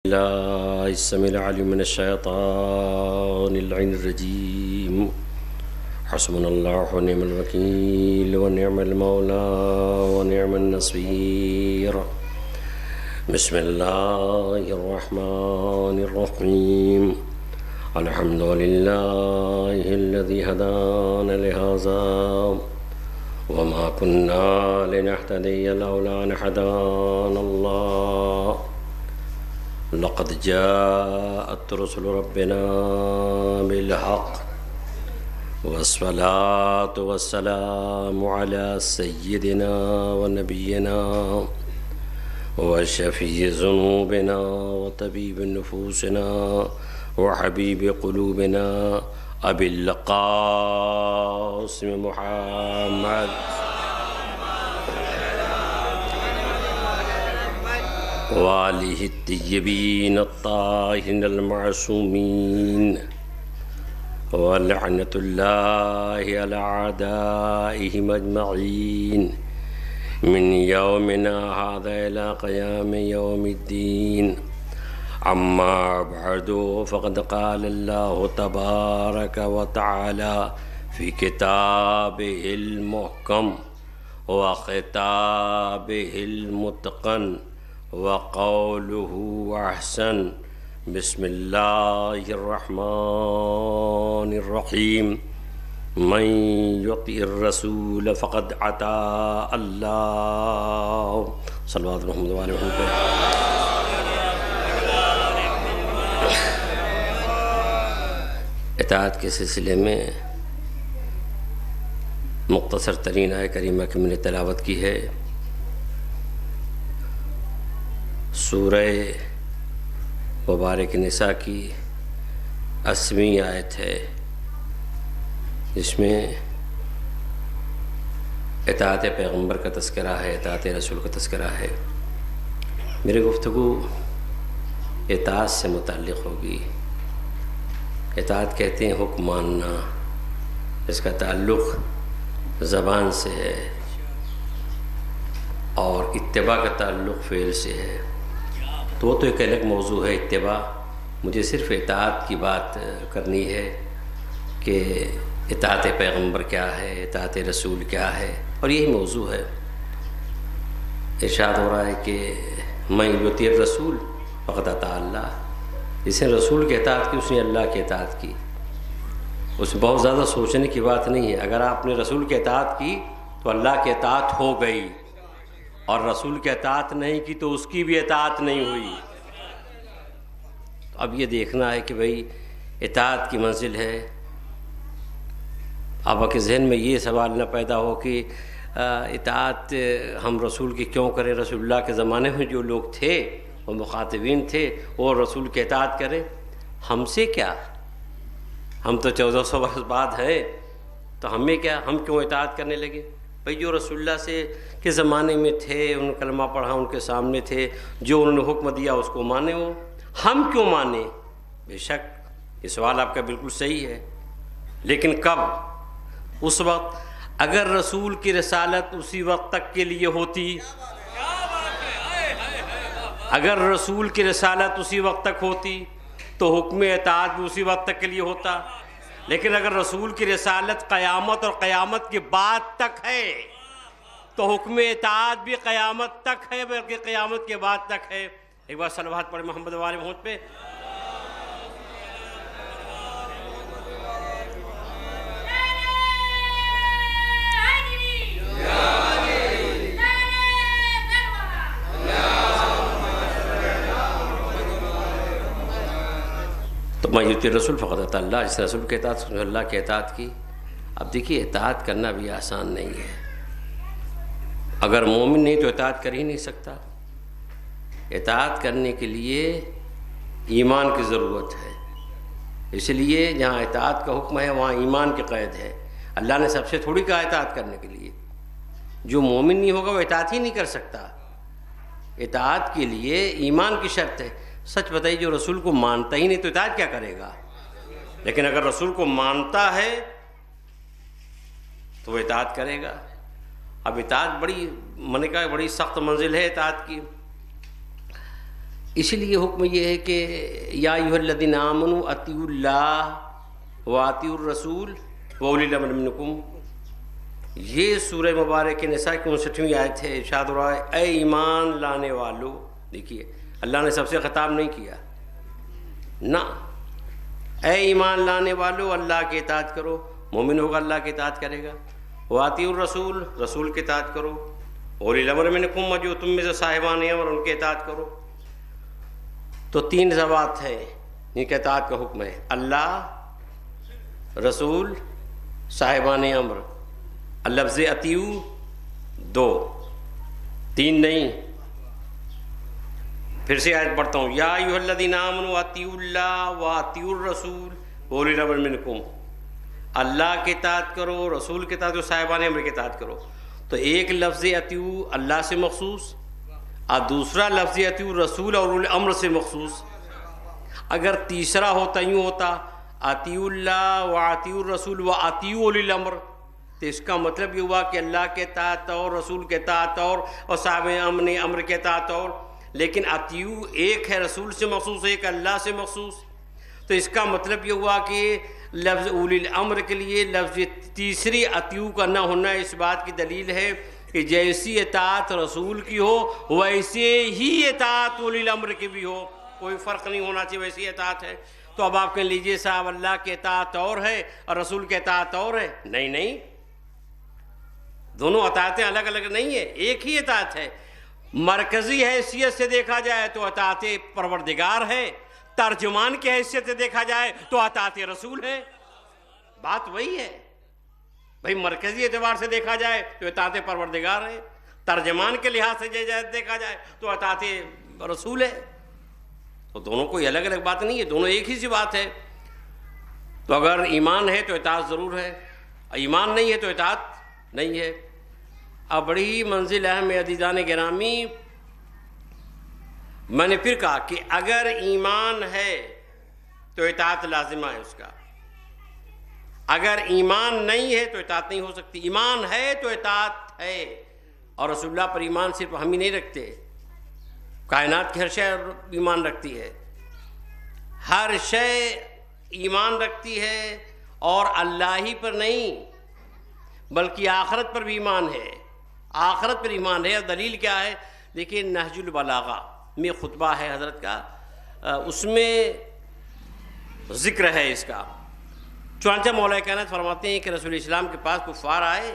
الله السميع العليم من الشيطان اللعين الرجيم. حسبنا الله ونعم الوكيل ونعم المولى ونعم النصير. بسم الله الرحمن الرحيم. الحمد لله الذي هدانا لهذا وما كنا لنهتدي لولا أن هدانا الله. لقد جاءت رسل ربنا بالحق والصلاة والسلام على سيدنا ونبينا وشفيع ذنوبنا وطبيب نفوسنا وحبيب قلوبنا أبي القاسم محمد وآلہ الطیبین الطاہرین المعصومین ولعنۃ اللہ علی اعدائہم اجمعین من یومنا ھذا الی قیام یوم الدین. اما بعد فقد قال اللہ تبارک وتعالی فی کتابہ المحکم وخطابہ المتقن وقوله احسن. بسم اللہ الرحمن الرحیم. من یطع الرسول فقد اطاع اللہ. صلوات محمد وآل محمد. اطاعت کے سلسلے میں مختصر ترین آیہ کریمہ کی میں نے تلاوت کی ہے. سورہ مبارک نساء کی 80ویں آیت ہے، جس میں اطاعت پیغمبر کا تذکرہ ہے، اطاعت رسول کا تذکرہ ہے. میری گفتگو اطاعت سے متعلق ہوگی. اطاعت کہتے ہیں حکم ماننا، اس کا تعلق زبان سے ہے، اور اتباع کا تعلق فعل سے ہے. تو وہ تو ایک الگ موضوع ہے اتباع. مجھے صرف اطاعت کی بات کرنی ہے کہ اطاعت پیغمبر کیا ہے، اطاعت رسول کیا ہے، اور یہی موضوع ہے. ارشاد ہو رہا ہے کہ من یطیع الرسول فقد اطاع اللہ. جس نے رسول کی اطاعت کی اس نے اللہ کی اطاعت کی. اس میں بہت زیادہ سوچنے کی بات نہیں ہے. اگر آپ نے رسول کی اطاعت کی تو اللہ کی اطاعت ہو گئی، اور رسول کی اطاعت نہیں کی تو اس کی بھی اطاعت نہیں ہوئی. اب یہ دیکھنا ہے کہ بھئی اطاعت کی منزل ہے. اب آپ کے ذہن میں یہ سوال نہ پیدا ہو کہ اطاعت ہم رسول کی کیوں کریں. رسول اللہ کے زمانے میں جو لوگ تھے وہ مخاطبین تھے، وہ رسول کی اطاعت کریں. ہم سے کیا؟ ہم تو 1400 برس بعد ہیں، تو ہمیں کیا؟ ہم کیوں اطاعت کرنے لگے؟ بھئی جو رسول اللہ سے کے زمانے میں تھے، انہوں نے کلمہ پڑھا، ان کے سامنے تھے، جو انہوں نے حکم دیا اس کو مانے. وہ ہم کیوں مانیں؟ بے شک یہ سوال آپ کا بالکل صحیح ہے، لیکن کب؟ اس وقت اگر رسول کی رسالت اسی وقت تک کے لیے ہوتی، اگر رسول کی رسالت اسی وقت تک ہوتی تو حکم اطاعت بھی اسی وقت تک کے لیے ہوتا. لیکن اگر رسول کی رسالت قیامت اور قیامت کے بعد تک ہے تو حکم اطاعت بھی قیامت تک ہے، بلکہ قیامت کے بعد تک ہے. ایک بار صلوات پڑھیں محمد وآل محمد پہ. تو من یطیع الرسول فقد اطاع اللہ. جس نے رسول کی اطاعت کی اللہ کی اطاعت کی. اب دیکھیے اطاعت کرنا بھی آسان نہیں ہے. اگر مومن نہیں تو اطاعت کر ہی نہیں سکتا. اطاعت کرنے کے لیے ایمان کی ضرورت ہے. اس لیے جہاں اطاعت کا حکم ہے وہاں ایمان کی قید ہے. اللہ نے سب سے تھوڑی کہا اطاعت کرنے کے لیے. جو مومن نہیں ہوگا وہ اطاعت ہی نہیں کر سکتا. اطاعت کے لیے ایمان کی شرط ہے. سچ بتائیے جو رسول کو مانتا ہی نہیں تو اطاعت کیا کرے گا؟ لیکن اگر رسول کو مانتا ہے تو وہ اطاعت کرے گا. اب اطاعت بڑی، میں نے کہا بڑی سخت منزل ہے اطاعت کی. اسی لیے حکم یہ ہے کہ یا ایھا الذین آمنوا اطیعوا اللہ واطیعوا الرسول واولی الامر منکم. یہ سورہ مبارک نساء کی 59ویں آیت ہے. ارشاد ہو رہا ہے اے ایمان لانے والو. دیکھیے اللہ نے سب سے خطاب نہیں کیا نہ. اے ایمان لانے والو اللہ کی اطاعت کرو. مومن ہوگا اللہ کی اطاعت کرے گا. واطیعوا الرسول رسول کی اطاعت کرو. اولی الامر منکم جو تم میں سے صاحبان امر ان کی اطاعت کرو. تو 3 ذوات ہیں جن کی اطاعت کا حکم ہے. اللہ رسول صاحبان امر. لفظ اطیعوا 2 3 نہیں. پھر سے آیت پڑھتا ہوں یا ایھا الذین آمنوا اطیعوا اللہ واطیعوا الرسول واولی الامر منکم. اللہ کی اطاعت کرو رسول کی اطاعت کرو صاحبان امر کی اطاعت کرو. تو ایک لفظ اطیعوا اللہ سے مخصوص اور دوسرا لفظ اطیعوا رسول اور اولی الامر سے مخصوص. اگر تیسرا ہوتا یوں ہوتا اطیعوا اللہ واطیعوا الرسول واطیعوا اولی الامر تو اس کا مطلب یہ ہوا کہ اللہ کے اطاعت اور رسول کے اطاعت اور صاحب امر کے اطاعت اور. لیکن اطیعوا ایک ہے رسول سے مخصوص ایک اللہ سے مخصوص. تو اس کا مطلب یہ ہوا کہ لفظ اولی الامر کے لیے لفظ تیسری اطیعوا کا نہ ہونا اس بات کی دلیل ہے کہ جیسی اطاعت رسول کی ہو ویسے ہی اطاعت اولی الامر کی بھی ہو. کوئی فرق نہیں ہونا چاہیے ویسی اطاعت ہے. تو اب آپ کہہ لیجئے صاحب اللہ کی اطاعت اور ہے اور رسول کی اطاعت اور ہے. نہیں دونوں اطاعتیں الگ الگ نہیں ہیں ایک ہی اطاعت ہے. مرکزی حیثیت سے دیکھا جائے تو اطاعت پروردگار ہے. ترجمان کی حیثیت سے دیکھا جائے تو اطاعت رسول ہے. بات وہی ہے بھائی. مرکزی اعتبار سے دیکھا جائے تو اطاعت پروردگار ہے. ترجمان کے لحاظ سے دیکھا جائے تو اطاعت رسول ہے. تو دونوں کوئی الگ الگ بات نہیں ہے دونوں ایک ہی سی بات ہے. تو اگر ایمان ہے تو اطاعت ضرور ہے. ایمان نہیں ہے تو اطاعت نہیں ہے. اب بڑی منزل اہم عزیزان گرامی میں نے پھر کہا کہ اگر ایمان ہے تو اطاعت لازمہ ہے اس کا. اگر ایمان نہیں ہے تو اطاعت نہیں ہو سکتی. ایمان ہے تو اطاعت ہے. اور رسول اللہ پر ایمان صرف ہم ہی نہیں رکھتے کائنات کی ہر شے ایمان رکھتی ہے. ہر شے ایمان رکھتی ہے اور اللہ ہی پر نہیں بلکہ آخرت پر بھی ایمان ہے. آخرت پر ایمان ہے. اور دلیل کیا ہے؟ دیکھیے نہج البلاغہ میں خطبہ ہے حضرت کا اس میں ذکر ہے اس کا. چنانچہ مولا کائنات فرماتے ہیں کہ رسول اسلام کے پاس کفار آئے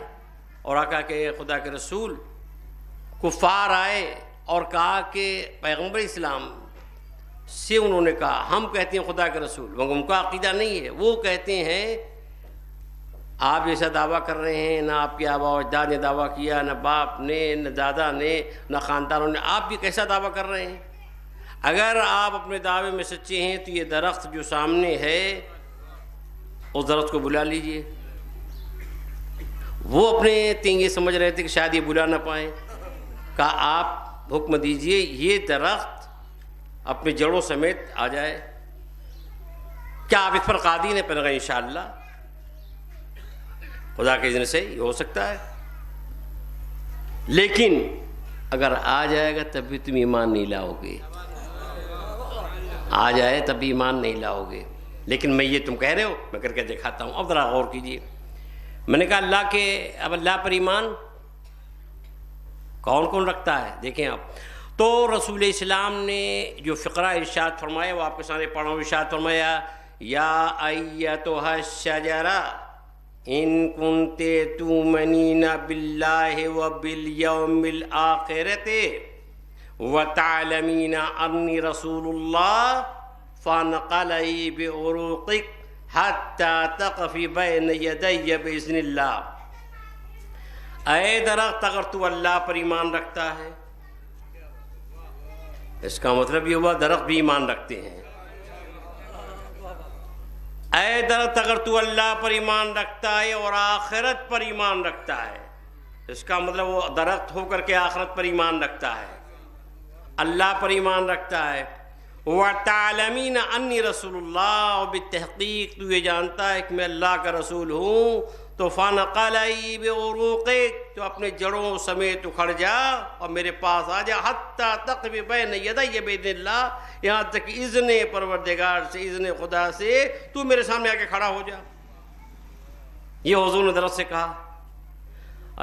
اور آقا کہ خدا کے رسول کفار آئے اور کہا کہ پیغمبر اسلام سے انہوں نے کہا ہم کہتے ہیں خدا کے رسول مگر ان کا عقیدہ نہیں ہے. وہ کہتے ہیں آپ جیسا دعویٰ کر رہے ہیں نہ آپ کے آبا و اجداد نے دعویٰ کیا نہ باپ نے نہ دادا نے نہ خاندانوں نے. آپ بھی کیسا دعویٰ کر رہے ہیں؟ اگر آپ اپنے دعوے میں سچے ہیں تو یہ درخت جو سامنے ہے اس درخت کو بلا لیجئے. وہ اپنے تینگے سمجھ رہے تھے کہ شاید یہ بلا نہ پائیں. کہا آپ حکم دیجئے یہ درخت اپنے جڑوں سمیت آ جائے. کیا آپ اس پر قادر ہیں؟ پہلے کہا انشاءاللہ خدا کے اذن سے یہ ہو سکتا ہے. لیکن اگر آ جائے گا تب بھی تم ایمان نہیں لاؤ گے. آ جائے تب بھی ایمان نہیں لاؤ گے. لیکن میں یہ تم کہہ رہے ہو میں کر کے دکھاتا ہوں. اب ذرا غور کیجیے. میں نے کہا اب اللہ پر ایمان کون کون رکھتا ہے؟ دیکھیں آپ تو رسول اسلام نے جو فقرہ ارشاد فرمایا وہ آپ کے سامنے پڑھا ہوں. ارشاد فرمایا یا ایتھا الشجرہ ان کنت تؤمنین باللہ وبالیوم الآخرۃ وتعلمین انی رسول اللہ فانقلعی بعروقک حتی تقفی بین یدی باذن اللہ. اے درخت اگر تو اللہ پر ایمان رکھتا ہے اس کا مطلب یہ ہوا درخت بھی ایمان رکھتے ہیں. اے درخت اگر تو اللہ پر ایمان رکھتا ہے اور آخرت پر ایمان رکھتا ہے اس کا مطلب وہ درخت ہو کر کے آخرت پر ایمان رکھتا ہے اللہ پر ایمان رکھتا ہے. وَتَعْلَمِينَ أَنِّي رَسُولُ اللَّهِ اور بالتحقیق تو یہ جانتا ہے کہ میں اللہ کا رسول ہوں تو فَانْقَلَعِي بِعُرُوقِكَ، تو اپنے جڑوں سمیت اکھڑ جا اور میرے پاس آ جا، حَتَّى تَقْفِ بَيْنَ يَدَيَّ بِإِذْنِ اللَّهِ، یہاں تک اذن پروردگار سے، اذن خدا سے تو میرے سامنے آ کے کھڑا ہو جا۔ یہ حضور نے درس سے کہا۔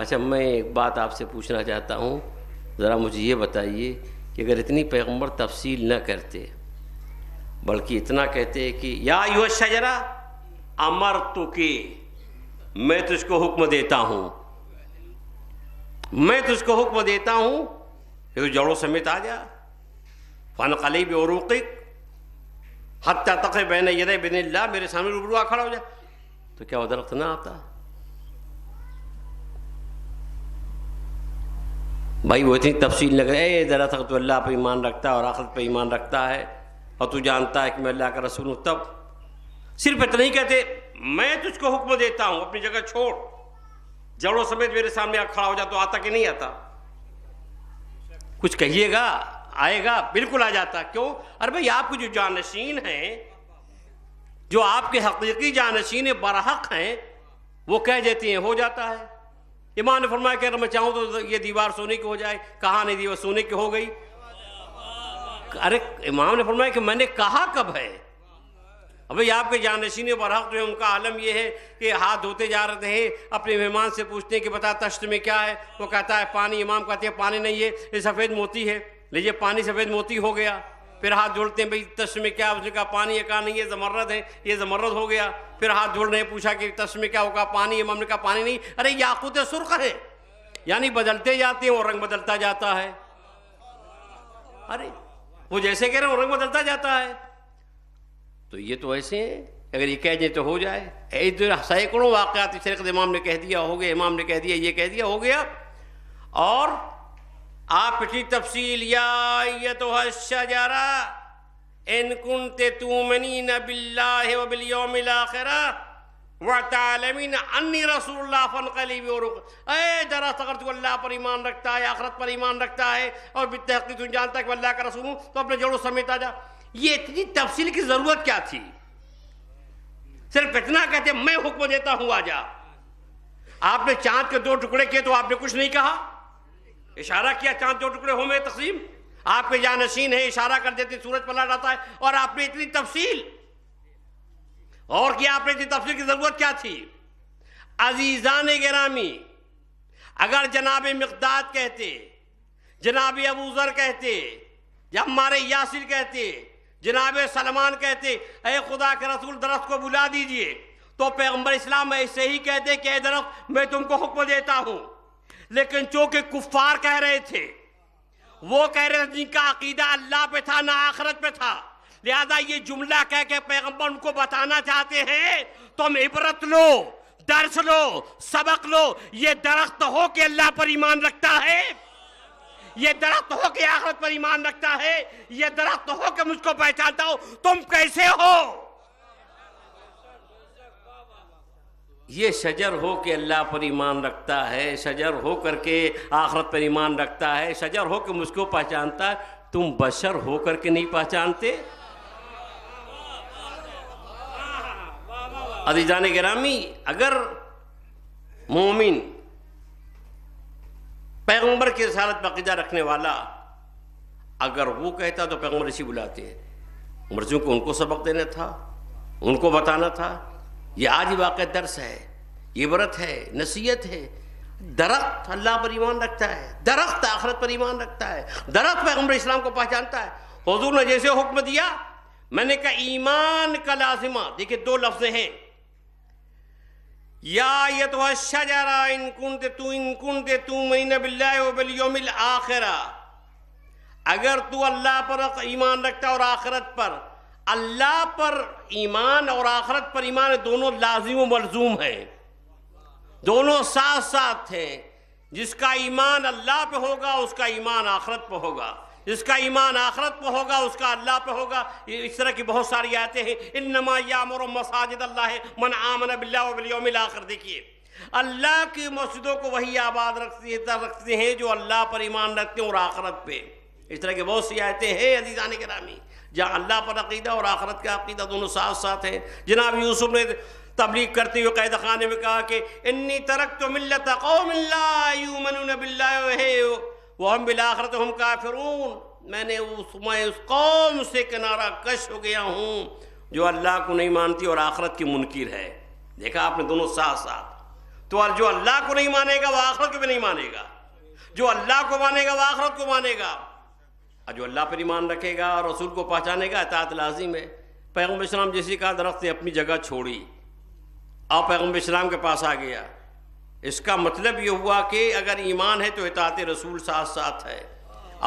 اچھا میں ایک بات آپ سے پوچھنا چاہتا ہوں، ذرا مجھے یہ بتائیے کہ اگر اتنی پیغمبر تفصیل نہ کرتے بلکہ اتنا کہتے کہ یا ایھا الشجرہ امرتک، میں تجھ کو حکم دیتا ہوں، میں تجھ کو حکم دیتا ہوں کہ جڑوں سمیت آ جا، فانقلعی بعروقک حتی تقف بین یدی بإذن اللہ، میرے سامنے روبرو آ کھڑا ہو جا، تو کیا وہ درخت نہ آتا؟ بھائی وہ اتنی تفصیل نہ کرے، اے درخت تو اللہ پہ ایمان رکھتا ہے اور آخرت پہ ایمان رکھتا ہے اور تو جانتا ہے کہ میں اللہ کا رسول ہوں، تب صرف اتنا ہی کہتے میں تجھ کو حکم دیتا ہوں اپنی جگہ چھوڑ، جڑوں سمیت میرے سامنے آ کھڑا ہو جا، تو آتا کہ نہیں آتا؟ کچھ کہیے گا، آئے گا، بالکل آ جاتا۔ کیوں؟ ارے بھائی آپ کے جو جانشین ہیں، جو آپ کے حقیقی جانشین برحق ہیں، وہ کہہ دیتے ہیں، ہو جاتا ہے۔ امام نے فرمایا کہ اگر میں چاہوں تو یہ دیوار سونے کی ہو جائے، کہاں نہیں دیوار سونے کی ہو گئی؟ ارے امام نے فرمایا کہ میں نے کہا کب ہے؟ ابھی آپ کے جانشین برحق جو ہے ان کا عالم یہ ہے کہ ہاتھ دھوتے جا رہے ہیں، اپنے مہمان سے پوچھتے ہیں کہ بتا تشت میں کیا ہے، وہ کہتا ہے پانی، امام کہتے ہیں پانی نہیں ہے، یہ سفید موتی ہے، لیجیے پانی سفید موتی ہو گیا، پھر ہاتھ جوڑتے ہیں بھئی تشت میں کیا، اس نے کہا پانی ہے، کہا نہیں یہ زمرد ہے، یہ زمرد ہو گیا، پھر ہاتھ جوڑ رہے ہیں، پوچھا کہ تشت میں کیا ہوگا، پانی، امام نے کہا پانی نہیں، ارے یاقوت سرخ ہے، یعنی بدلتے جاتے ہیں اور رنگ بدلتا جاتا ہے۔ ارے وہ جیسے کہہ رہے ہیں وہ رنگ بدلتا جاتا ہے، تو یہ تو ایسے ہیں، اگر یہ کہہ دیں تو ہو جائے۔ سینکڑوں واقعات شریعت امام نے کہہ دیا ہو گیا، امام نے کہہ دیا، یہ کہہ دیا ہو گیا، اور آپ پچھلی تفصیل یا ایتھا الشجرہ ان کنت تؤمنین باللہ وبالیوم الآخر وتعلمین انی رسول اللہ فانقلعی بعروقک، اے درخت اگر تو اللہ پر ایمان رکھتا ہے، آخرت پر ایمان رکھتا ہے اور بالتحقیق تو جانتا ہے کہ اللہ کا رسول ہوں، تو اپنے جڑوں سمیت آ جا۔ یہ اتنی تفصیل کی ضرورت کیا تھی؟ صرف اتنا کہتے میں حکم دیتا ہوں آ جا۔ آپ نے چاند کے 2 ٹکڑے کیے تو آپ نے کچھ نہیں کہا، اشارہ کیا چاند 2 ٹکڑے ہو میں تقسیم، آپ کے جانشین ہیں اشارہ کر دیتے سورج پلٹ آتا ہے، اور آپ نے اتنی تفصیل، اور کیا آپ نے اتنی تفصیل کی ضرورت کیا تھی؟ عزیزان گرامی، اگر جناب مقداد کہتے، جناب ابو ذر کہتے، یا ہمارے یاسر کہتے، جناب سلمان کہتے اے خدا کے رسول درخت کو بلا دیجئے، تو پیغمبر اسلام ایسے ہی کہتے کہ اے درخت میں تم کو حکم دیتا ہوں۔ لیکن چونکہ کفار کہہ رہے تھے، وہ کہہ رہے تھے جن کا عقیدہ اللہ پہ تھا نہ آخرت پہ تھا، لہذا یہ جملہ کہہ کے پیغمبر ان کو بتانا چاہتے ہیں تم عبرت لو، درس لو، سبق لو، یہ درخت ہو کہ اللہ پر ایمان رکھتا ہے، یہ درخت ہو کہ آخرت پر ایمان رکھتا ہے، یہ درخت ہو کہ مجھ کو پہچانتا ہو، تم کیسے ہو؟ یہ شجر ہو کہ اللہ پر ایمان رکھتا ہے، شجر ہو کر کے آخرت پر ایمان رکھتا ہے، شجر ہو کہ مجھ کو پہچانتا ہے، تم بشر ہو کر کے نہیں پہچانتے؟ عزیزان گرامی، اگر مومن پیغمبر کی رسالت پر عقیدہ رکھنے والا اگر وہ کہتا تو پیغمبر اسی بلاتے ہیں، مرضیوں کو ان کو سبق دینا تھا، ان کو بتانا تھا۔ یہ آج ہی واقع درس ہے، یہ عبرت ہے، نصیحت ہے۔ درخت اللہ پر ایمان رکھتا ہے، درخت آخرت پر ایمان رکھتا ہے، درخت پیغمبر اسلام کو پہچانتا ہے۔ حضور نے جیسے حکم دیا، میں نے کہا ایمان کا لازمہ، دیکھیں 2 لفظ ہیں، یا ایھا الشجرہ ان کنت تؤمنین باللہ وبالیوم الآخر، اگر تو اللہ پر ایمان رکھتا اور آخرت پر، اللہ پر ایمان اور آخرت پر ایمان دونوں لازم و ملزوم ہیں، دونوں ساتھ ساتھ ہیں۔ جس کا ایمان اللہ پہ ہوگا اس کا ایمان آخرت پہ ہوگا، جس کا ایمان آخرت پہ ہوگا اس کا اللہ پہ ہوگا۔ اس طرح کی بہت ساری آیتیں ہیں، انما یامر مساجد اللہ من آمن باللہ وبالیوم الآخر۔ دیکھیے اللہ کی مسجدوں کو وہی آباد رکھتے ہیں جو اللہ پر ایمان رکھتے ہیں اور آخرت پہ۔ اس طرح کی بہت سی آیتیں ہیں عزیزان گرامی جہاں اللہ پر عقیدہ اور آخرت کا عقیدہ دونوں ساتھ ساتھ ہیں. جناب یوسف نے تبلیغ کرتے ہوئے قید خانے میں کہا کہ انی ترکت ملت قوم لا یؤمنون باللہ وہم بالآخرۃ ہم کافرون. میں اس قوم سے کنارہ کش ہو گیا ہوں جو اللہ کو نہیں مانتی اور آخرت کی منکر ہے. دیکھا آپ نے دونوں ساتھ ساتھ. تو جو اللہ کو نہیں مانے گا وہ آخرت کو بھی نہیں مانے گا, جو اللہ کو مانے گا وہ آخرت کو مانے گا, اور جو اللہ پر ایمان رکھے گا اور رسول کو پہچانے گا اطاعت لازم ہے. پیغمبر اسلام جیسی کا درخت نے اپنی جگہ چھوڑی اور پیغمبر اسلام کے پاس آ گیا. اس کا مطلب یہ ہوا کہ اگر ایمان ہے تو اطاعت رسول ساتھ ساتھ ہے.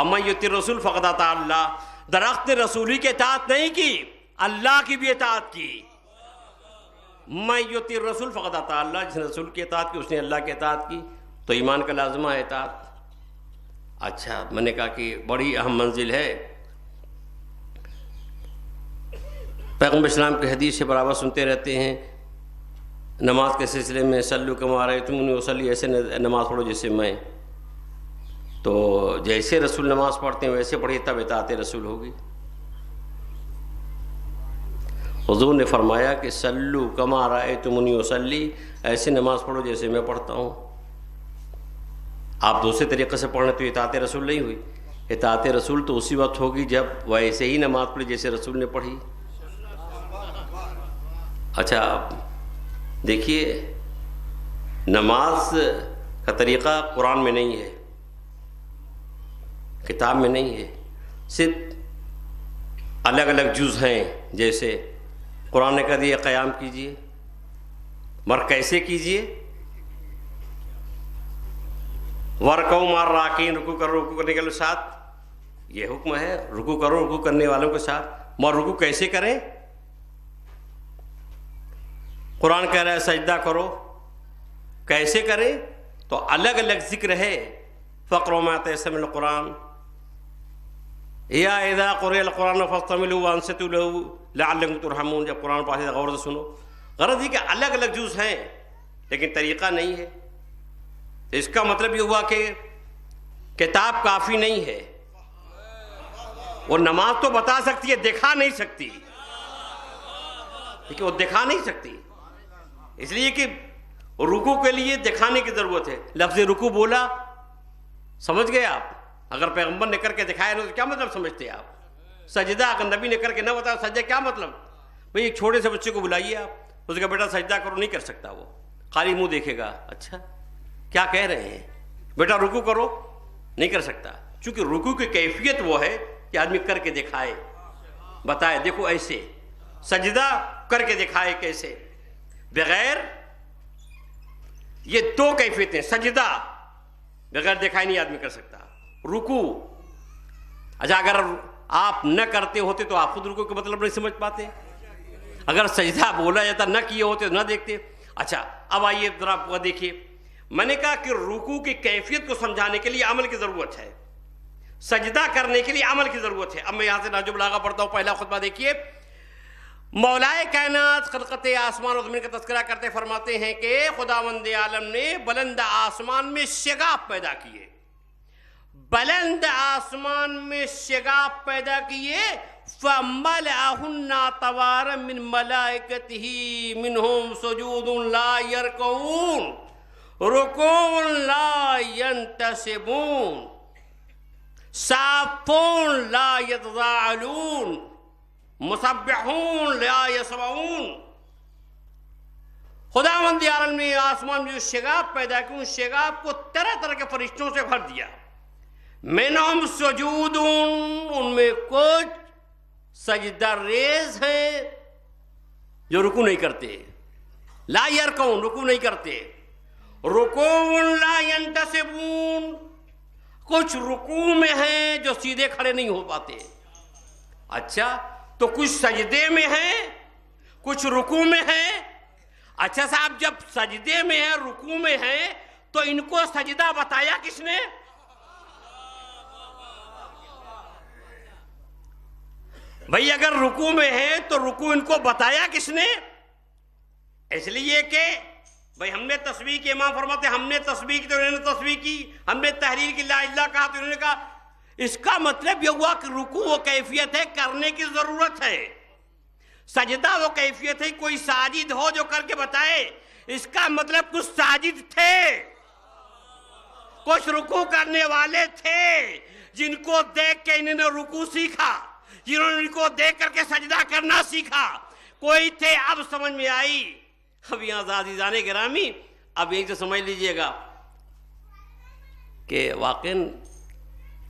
امن یطع الرسول فقد اطاع اللہ. درخت نے رسولی کی اطاعت نہیں کی, اللہ کی بھی اطاعت کی. من یطع الرسول فقد اطاع اللہ. جس نے رسول کی اطاعت کی اس نے اللہ کی اطاعت کی. تو ایمان کا لازمہ ہے اطاعت. اچھا, میں نے کہا کہ بڑی اہم منزل ہے. پیغمبر اسلام کی حدیث سے برابر سنتے رہتے ہیں نماز کے سلسلے میں, صلو کما رأیتمونی اصلی, ایسے نماز پڑھو جیسے میں. تو جیسے رسول نماز پڑھتے ہیں ویسے پڑھیے تب اطاعت رسول ہوگی. حضور نے فرمایا کہ صلو کما رأیتمونی اصلی, ایسے نماز پڑھو جیسے میں پڑھتا ہوں. آپ دوسرے طریقے سے پڑھنے تو اطاعت رسول نہیں ہوئی. اطاعت رسول تو اسی وقت ہوگی جب ویسے ہی نماز پڑھی جیسے رسول نے پڑھی. اچھا دیکھیے, نماز کا طریقہ قرآن میں نہیں ہے, کتاب میں نہیں ہے, صرف الگ الگ جز ہیں. جیسے قرآن نے کہا دیا قیام کیجئے, مگر کیسے کیجئے؟ وَارْكَعُوا مَعَ الرَّاكِعِينَ, رکوع کرو رکوع کرنے کے ساتھ. یہ حکم ہے رکوع کرو رکوع کرنے والوں کے ساتھ. مگر رکوع کیسے کریں؟ قرآن کہہ رہا ہے سجدہ کرو, کیسے کریں؟ تو الگ الگ ذکر ہے. فَاقْرَؤْا مَا تَيَسَّرَ مِنَ الْقُرْآنِ یا اذا قرئ القرآن فاستمعوا وانصتوا له لعلکم ترحمون. جب قرآن پڑھتے غور سے سنو. غرض یہ کہ الگ الگ جز ہیں لیکن طریقہ نہیں ہے. اس کا مطلب یہ ہوا کہ کتاب کافی نہیں ہے. وہ نماز تو بتا سکتی ہے, دکھا نہیں سکتی. لیکن وہ دکھا نہیں سکتی, اس لیے کہ رکوع کے لیے دکھانے کی ضرورت ہے. لفظ رکوع بولا, سمجھ گئے آپ؟ اگر پیغمبر نے کر کے دکھایا تو کیا مطلب سمجھتے آپ؟ سجدہ اگر نبی نے کر کے نہ بتایا سجدہ کیا مطلب؟ بھئی ایک چھوٹے سے بچے کو بلائیے آپ, اس کا بیٹا سجدہ کرو, نہیں کر سکتا, وہ خالی منہ دیکھے گا. اچھا کیا کہہ رہے ہیں؟ بیٹا رکوع کرو, نہیں کر سکتا. چونکہ رکوع کی کیفیت وہ ہے کہ آدمی کر کے دکھائے, بتائے دیکھو ایسے. سجدہ کر کے دکھائے کیسے, بغیر. یہ دو کیفیتیں, سجدہ بغیر دکھائے نہیں آدمی کر سکتا. رکوع, اچھا اگر آپ نہ کرتے ہوتے تو آپ خود رکوع کا مطلب نہیں سمجھ پاتے. اگر سجدہ بولا جاتا نہ کیے ہوتے تو نہ دیکھتے. اچھا اب آئیے ذرا دیکھیے, میں نے کہا کہ رکوع کی کیفیت کو سمجھانے کے لیے عمل کی ضرورت ہے, سجدہ کرنے کے لیے عمل کی ضرورت ہے. اب میں یہاں سے نہج البلاغہ پڑھتا ہوں, پہلا خطبہ دیکھیے. مولائے کائنات خلقت آسمان و زمین کا تذکرہ کرتے فرماتے ہیں کہ خداوند عالم نے بلند آسمان میں شگاف پیدا کیے, بلند آسمان میں شگاف پیدا کیے. فَمَلَأَهُنَّ طَوَارًا مِّن مَلَائِكَتِهِ مِنْهُمْ سُجُودٌ لَا يَرْكَعُونَ رُكُوعٌ لَا يَنْتَصِبُونَ صَافُّونَ لَا يَتَضَاءَلُونَ مُسَبِّحُونَ لَا يَسْمَعُونَ. خداوند عالم نے آسمان میں جو شگاف پیدا کیا, ان شگاف کو طرح طرح کے فرشتوں سے بھر دیا. منہم سجودون, ان میں کچھ سجدہ ریز ہیں جو رکوع نہیں کرتے. لا یرکعون, رکوع نہیں کرتے. رکوع لا ینتصبون, کچھ رکوع میں ہیں جو سیدھے کھڑے نہیں ہو پاتے. اچھا تو کچھ سجدے میں ہیں, کچھ رکوع میں ہیں. اچھا صاحب جب سجدے میں ہیں رکوع میں ہیں تو ان کو سجدہ بتایا کس نے؟ بھئی اگر رکوع میں ہیں تو رکوع ان کو بتایا کس نے؟ اس لیے کہ بھئی ہم نے تسبیح کی, امام فرماتے ہم نے تسبیح کی تو انہوں نے تسبیح کی, ہم نے تحریر کی لا الہ کہا تو انہوں نے کہا. اس کا مطلب یہ ہوا کہ رکوع وہ کیفیت ہے کرنے کی ضرورت ہے، سجدہ وہ کیفیت ہے کوئی ساجد ہو جو کر کے بتائے۔ اس کا مطلب کچھ ساجد تھے، کچھ رکوع کرنے والے تھے، جن کو دیکھ کے انہوں نے رکوع سیکھا، جنہوں نے ان کو دیکھ کر کے سجدہ کرنا سیکھا، کوئی تھے۔ اب سمجھ میں آئی۔ اب یہاں عزیزان گرامی اب یہیں سے سمجھ لیجئے گا کہ واقعاً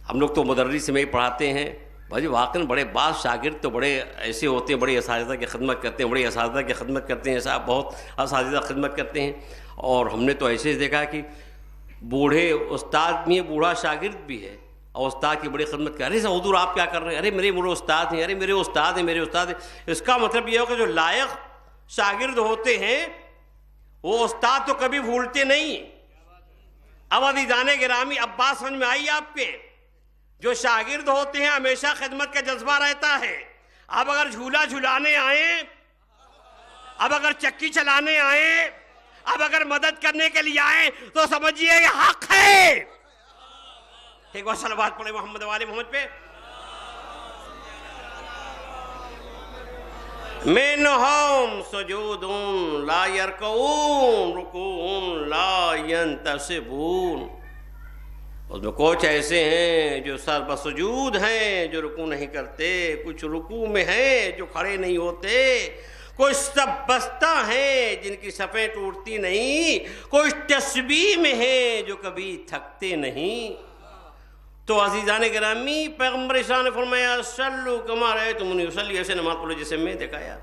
ہم لوگ تو مدرس میں ہی پڑھاتے ہیں، بھائی واقعاً بڑے بعض شاگرد تو بڑے ایسے ہوتے ہیں، بڑے اساتذہ کی خدمت کرتے ہیں، بڑے اساتذہ کی خدمت کرتے ہیں، صاحب بہت اساتذہ خدمت کرتے ہیں۔ اور ہم نے تو ایسے دیکھا کہ بوڑھے استاد بھی ہیں، بوڑھا شاگرد بھی ہے، اور استاد کی بڑی خدمت کر رہے ہیں۔ حضور آپ کیا کر رہے ہیں؟ ارے میرے بڑے استاد ہیں، ارے میرے استاد ہیں، میرے استاد ہیں۔ اس کا مطلب یہ ہو کہ جو لائق شاگرد ہوتے ہیں وہ استاد تو کبھی بھولتے نہیں۔ اب عزیزان گرامی اب بات سمجھ میں آئی آپ کے؟ جو شاگرد ہوتے ہیں ہمیشہ خدمت کا جذبہ رہتا ہے۔ اب اگر جھولا جھلانے آئیں، اب اگر چکی چلانے آئیں، اب اگر مدد کرنے کے لیے آئیں تو سمجھیے یہ حق ہے۔ ایک بار صلوات پڑھیں محمد والے محمد پہ۔ منہم سجود لا یرکعون رکوع لا ینتصبون۔ اس میں کچھ ایسے ہیں جو سر بسجود ہیں، جو رکوع نہیں کرتے، کچھ رکوع میں ہیں جو کھڑے نہیں ہوتے، کچھ سب بستہ ہیں جن کی صفیں ٹوٹتی نہیں، کچھ تسبیح میں ہیں جو کبھی تھکتے نہیں۔ تو عزیزان گرامی پیغمبر اسلام نے فرمایا صلو کما رأیتمونی اصلی، ایسے نماز پڑھو جیسے میں دکھایا۔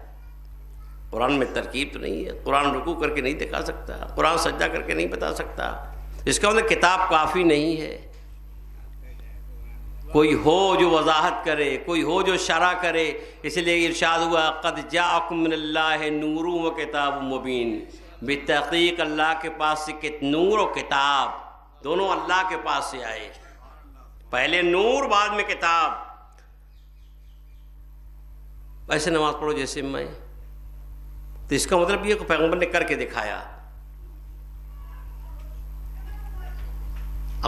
قرآن میں ترکیب تو نہیں ہے، قرآن رکوع کر کے نہیں دکھا سکتا، قرآن سجدہ کر کے نہیں بتا سکتا۔ اس کا مطلب کتاب کافی نہیں ہے، کوئی ہو جو وضاحت کرے، کوئی ہو جو شرح کرے۔ اس لیے ارشاد ہوا قد جاءکم من اللہ نور و کتاب مبین۔ بالتحقیق اللہ کے پاس سے نور و کتاب دونوں اللہ کے پاس سے آئے، پہلے نور بعد میں کتاب۔ ایسے نماز پڑھو جیسے میں، تو اس کا مطلب یہ کہ پیغمبر نے کر کے دکھایا،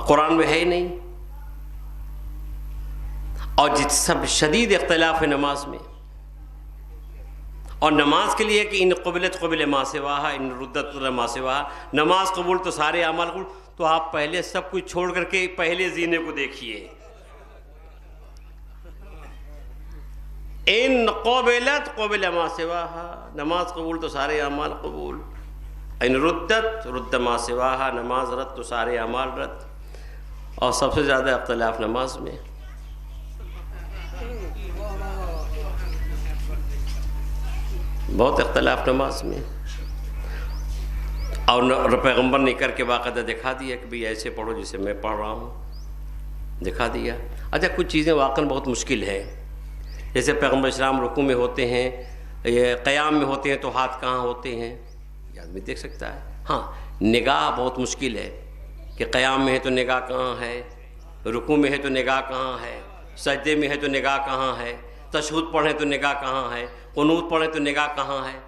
قرآن میں ہے ہی نہیں۔ اور سب شدید اختلاف ہے نماز میں، اور نماز کے لیے کہ ان قبلت قبل ما سواہا، ان ردت ما سواہا، نماز قبول تو سارے اعمال قبول۔ تو آپ پہلے سب کچھ چھوڑ کر کے پہلے زینے کو دیکھیے۔ ان قبلت قبل ما سواہا، نماز قبول تو سارے اعمال قبول۔ ان ردت رد ما سواہا، نماز رد تو سارے اعمال رد۔ اور سب سے زیادہ اختلاف نماز میں، بہت اختلاف نماز میں۔ اور پیغمبر نے کر کے باقاعدہ دکھا دیا کہ بھئی ایسے پڑھو جسے میں پڑھ رہا ہوں، دکھا دیا۔ اچھا کچھ چیزیں واقعاً بہت مشکل ہے، جیسے پیغمبر اسلام رکوع میں ہوتے ہیں، یہ قیام میں ہوتے ہیں تو ہاتھ کہاں ہوتے ہیں یہ آدمی دیکھ سکتا ہے۔ ہاں نگاہ بہت مشکل ہے کہ قیام میں ہے تو نگاہ کہاں ہے، رکوع میں ہے تو نگاہ کہاں ہے، سجدے میں ہے تو نگاہ کہاں ہے، تشہد پڑھیں تو نگاہ کہاں ہے، قنوت پڑھیں تو نگاہ کہاں ہے۔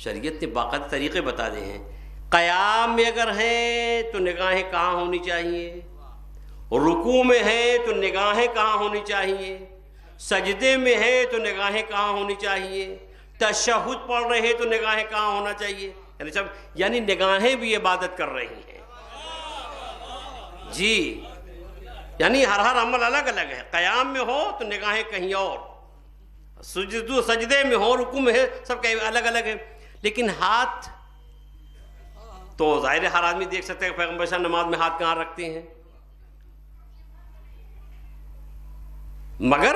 شریعت نے باقاعدہ طریقے بتا دے ہیں۔ قیام میں اگر ہیں تو نگاہیں کہاں ہونی چاہیے، رکوع میں ہیں تو نگاہیں کہاں ہونی چاہیے، سجدے میں ہے تو نگاہیں کہاں ہونی چاہیے، تشہد پڑھ رہے ہیں تو نگاہیں کہاں ہونا چاہیے۔ یعنی نگاہیں بھی عبادت کر رہی ہیں جی، یعنی ہر عمل الگ الگ ہے۔ قیام میں ہو تو نگاہیں کہیں اور، سجدے میں ہو، رکوع میں ہے، سب کے الگ الگ ہے۔ لیکن ہاتھ تو ظاہر ہر آدمی دیکھ سکتے ہیں، پیغمبر صاحب نماز میں ہاتھ کہاں رکھتے ہیں، مگر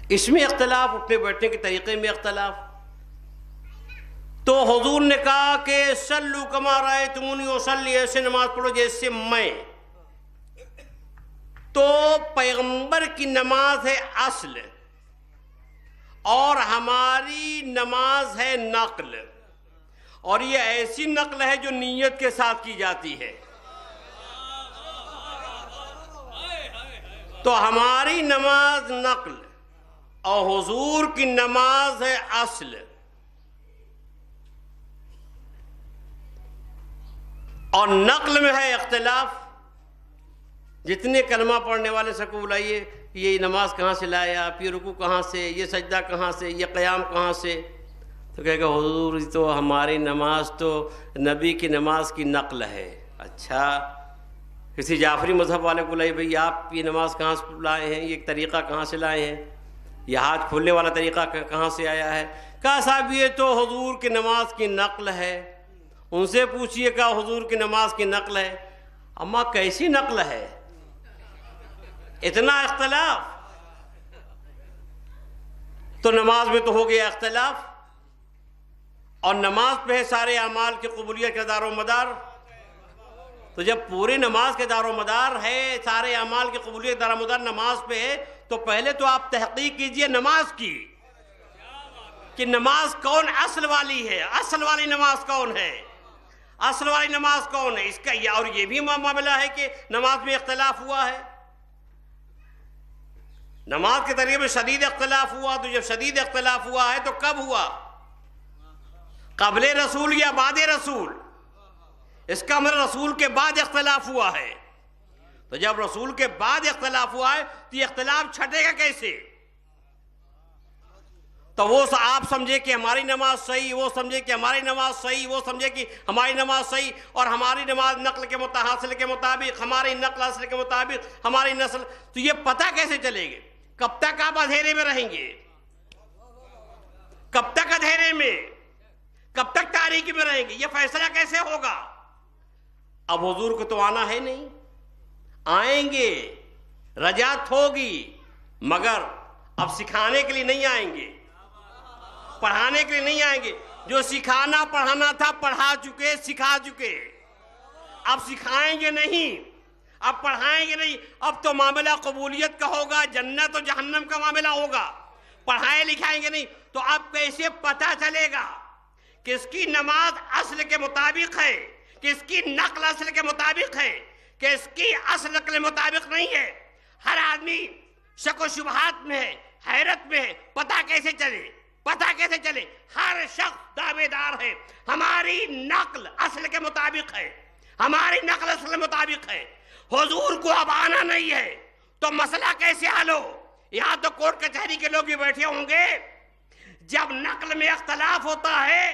اس میں اختلاف، اٹھنے بیٹھنے کے طریقے میں اختلاف۔ تو حضور نے کہا کہ صلو کما رأیتمونی اصلی، ایسے نماز پڑھو جیسے میں۔ تو پیغمبر کی نماز ہے اصل، اور ہماری نماز ہے نقل، اور یہ ایسی نقل ہے جو نیت کے ساتھ کی جاتی ہے۔ تو ہماری نماز نقل اور حضور کی نماز ہے اصل، اور نقل میں ہے اختلاف۔ جتنے کلمہ پڑھنے والے سب کو بلائیے، یہ نماز کہاں سے لائے آپ، یہ رکوع کہاں سے، یہ سجدہ کہاں سے، یہ قیام کہاں سے؟ تو کہے گا حضور تو ہماری نماز تو نبی کی نماز کی نقل ہے۔ اچھا، کسی جعفری مذہب والے کو بلائیے، بھئی آپ یہ نماز کہاں سے لائے ہیں، یہ طریقہ کہاں سے لائے ہیں، یہ ہاتھ کھولنے والا طریقہ کہاں سے آیا ہے؟ کہا صاحب یہ تو حضور کی نماز کی نقل ہے۔ ان سے پوچھئے کہ حضور کی نماز کی نقل ہے، اما کیسی نقل ہے، اتنا اختلاف؟ تو نماز میں تو ہو گیا اختلاف، اور نماز پہ ہے سارے اعمال کی قبولیت کا دار و مدار۔ تو جب پوری نماز کے دار و مدار ہے، سارے اعمال کی قبولیت کا دار و مدار نماز پہ ہے، تو پہلے تو آپ تحقیق کیجئے نماز کی، کہ نماز کون اصل والی ہے، اصل والی نماز کون ہے، اصل والی نماز کون ہے؟ اس کا اور یہ بھی معاملہ ہے کہ نماز میں اختلاف ہوا ہے، نماز کے طریقے میں شدید اختلاف ہوا۔ تو جب شدید اختلاف ہوا ہے تو کب ہوا؟ قبل رسول یا بعد رسول؟ اس کا مطلب رسول کے بعد اختلاف ہوا ہے۔ تو جب رسول کے بعد اختلاف ہوا ہے تو یہ اختلاف چھٹے گا کیسے؟ تو وہ آپ سمجھے کہ ہماری نماز صحیح، وہ سمجھے کہ ہماری نماز صحیح، وہ سمجھے کہ ہماری نماز صحیح، اور ہماری نماز نقل کے حاصل کے مطابق، ہماری نقل حاصل کے مطابق، ہماری نسل، تو یہ پتہ کیسے چلے گی؟ کب تک آپ اندھیرے میں رہیں گے؟ کب تک اندھیرے میں، کب تک تاریکی میں رہیں گے؟ یہ فیصلہ کیسے ہوگا؟ اب حضور کو تو آنا ہے نہیں، آئیں گے، رجعت ہوگی، مگر اب سکھانے کے لیے نہیں آئیں گے، پڑھانے کے لیے نہیں آئیں گے۔ جو سکھانا پڑھانا تھا پڑھا چکے، سکھا چکے، اب سکھائیں گے نہیں، اب پڑھائیں گے نہیں۔ اب تو معاملہ قبولیت کا ہوگا، جنت و جہنم کا معاملہ ہوگا، پڑھائیں لکھائیں گے نہیں۔ تو اب کیسے پتہ چلے گا کہ اس کی نماز اصل کے مطابق ہے، کہ اس کی نقل اصل کے مطابق ہے، کہ اس کی اصل نقل مطابق نہیں ہے؟ ہر آدمی شک و شبہات میں ہے، حیرت میں ہے، پتہ کیسے چلے، پتہ کیسے چلے؟ ہر شخص دعوے دار ہے ہماری نقل اصل کے مطابق ہے، ہماری نقل اصل کے مطابق ہے۔ حضور کو اب آنا نہیں ہے تو مسئلہ کیسے حل ہو؟ یہاں تو کورٹ کچہری کے لوگ بھی بیٹھے ہوں گے۔ جب نقل میں اختلاف ہوتا ہے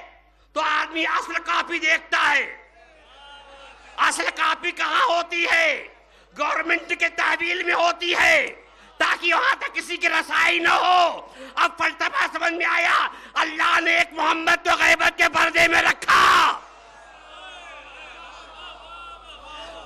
تو آدمی اصل کاپی دیکھتا ہے۔ اصل کاپی کہاں ہوتی ہے؟ گورنمنٹ کے تحویل میں ہوتی ہے، تاکہ وہاں تک کسی کی رسائی نہ ہو۔ اب فلسفہ سمجھ میں آیا، اللہ نے ایک محمد تو غیبت کے پردے میں رکھا،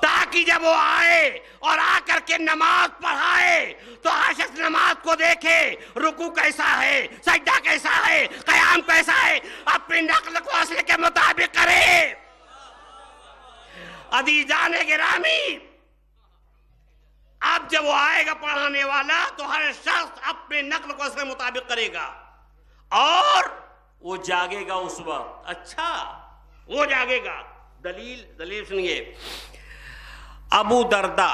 تاکہ جب وہ آئے اور آ کر کے نماز پڑھائے تو ہر شخص نماز کو دیکھے، رکوع کیسا ہے، سجدہ کیسا ہے، قیام کیسا ہے، اپنی نقل کو اصل کے مطابق کرے۔ عزیزان گرامی، اب جب وہ آئے گا پڑھانے والا تو ہر شخص اپنے نقل کو اصل کے مطابق کرے گا، اور وہ جاگے گا اس وقت۔ اچھا، وہ جاگے گا۔ دلیل سنیے۔ ابو دردہ،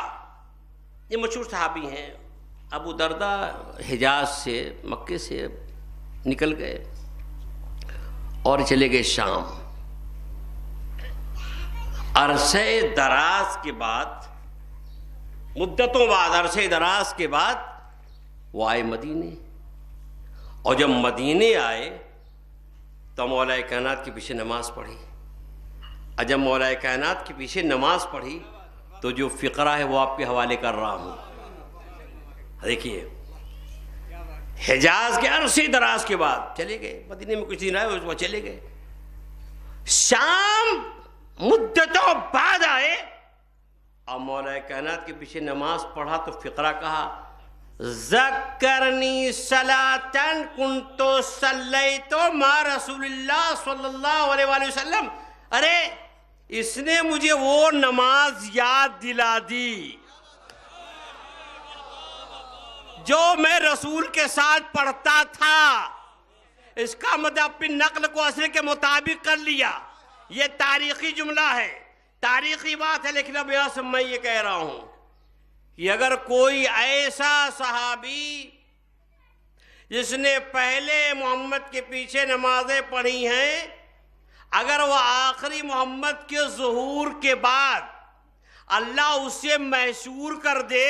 یہ مشہور صحابی ہیں۔ ابو دردہ حجاز سے، مکے سے نکل گئے اور چلے گئے شام۔ عرصے دراز کے بعد، مدتوں بعد، عرصے دراز کے بعد وہ آئے مدینے، اور جب مدینے آئے تو مولا کائنات کے پیچھے نماز پڑھی۔ اور جب مولا کائنات کے پیچھے نماز پڑھی تو جو فقرہ ہے وہ آپ کے حوالے کر رہا ہوں۔ دیکھیے، حجاز کے عرصے دراز کے بعد چلے گئے، مدینے میں کچھ دن رہے، وہ چلے گئے۔ شام مدتوں بعد آئے اور مولا کائنات کے پیچھے نماز پڑھا تو فقرہ کہا، ذکرنی صلاۃً کنت صلیت مع رسول اللہ صلی اللہ علیہ وآلہ وسلم۔ ارے اس نے مجھے وہ نماز یاد دلا دی جو میں رسول کے ساتھ پڑھتا تھا۔ اس کا مطلب اپنی نقل کو اصل کے مطابق کر لیا۔ یہ تاریخی جملہ ہے، تاریخی بات ہے، لیکن اب یہاں سے میں یہ کہہ رہا ہوں کہ اگر کوئی ایسا صحابی جس نے پہلے محمد کے پیچھے نمازیں پڑھی ہیں، اگر وہ آخری محمد کے ظہور کے بعد اللہ اسے محشور کر دے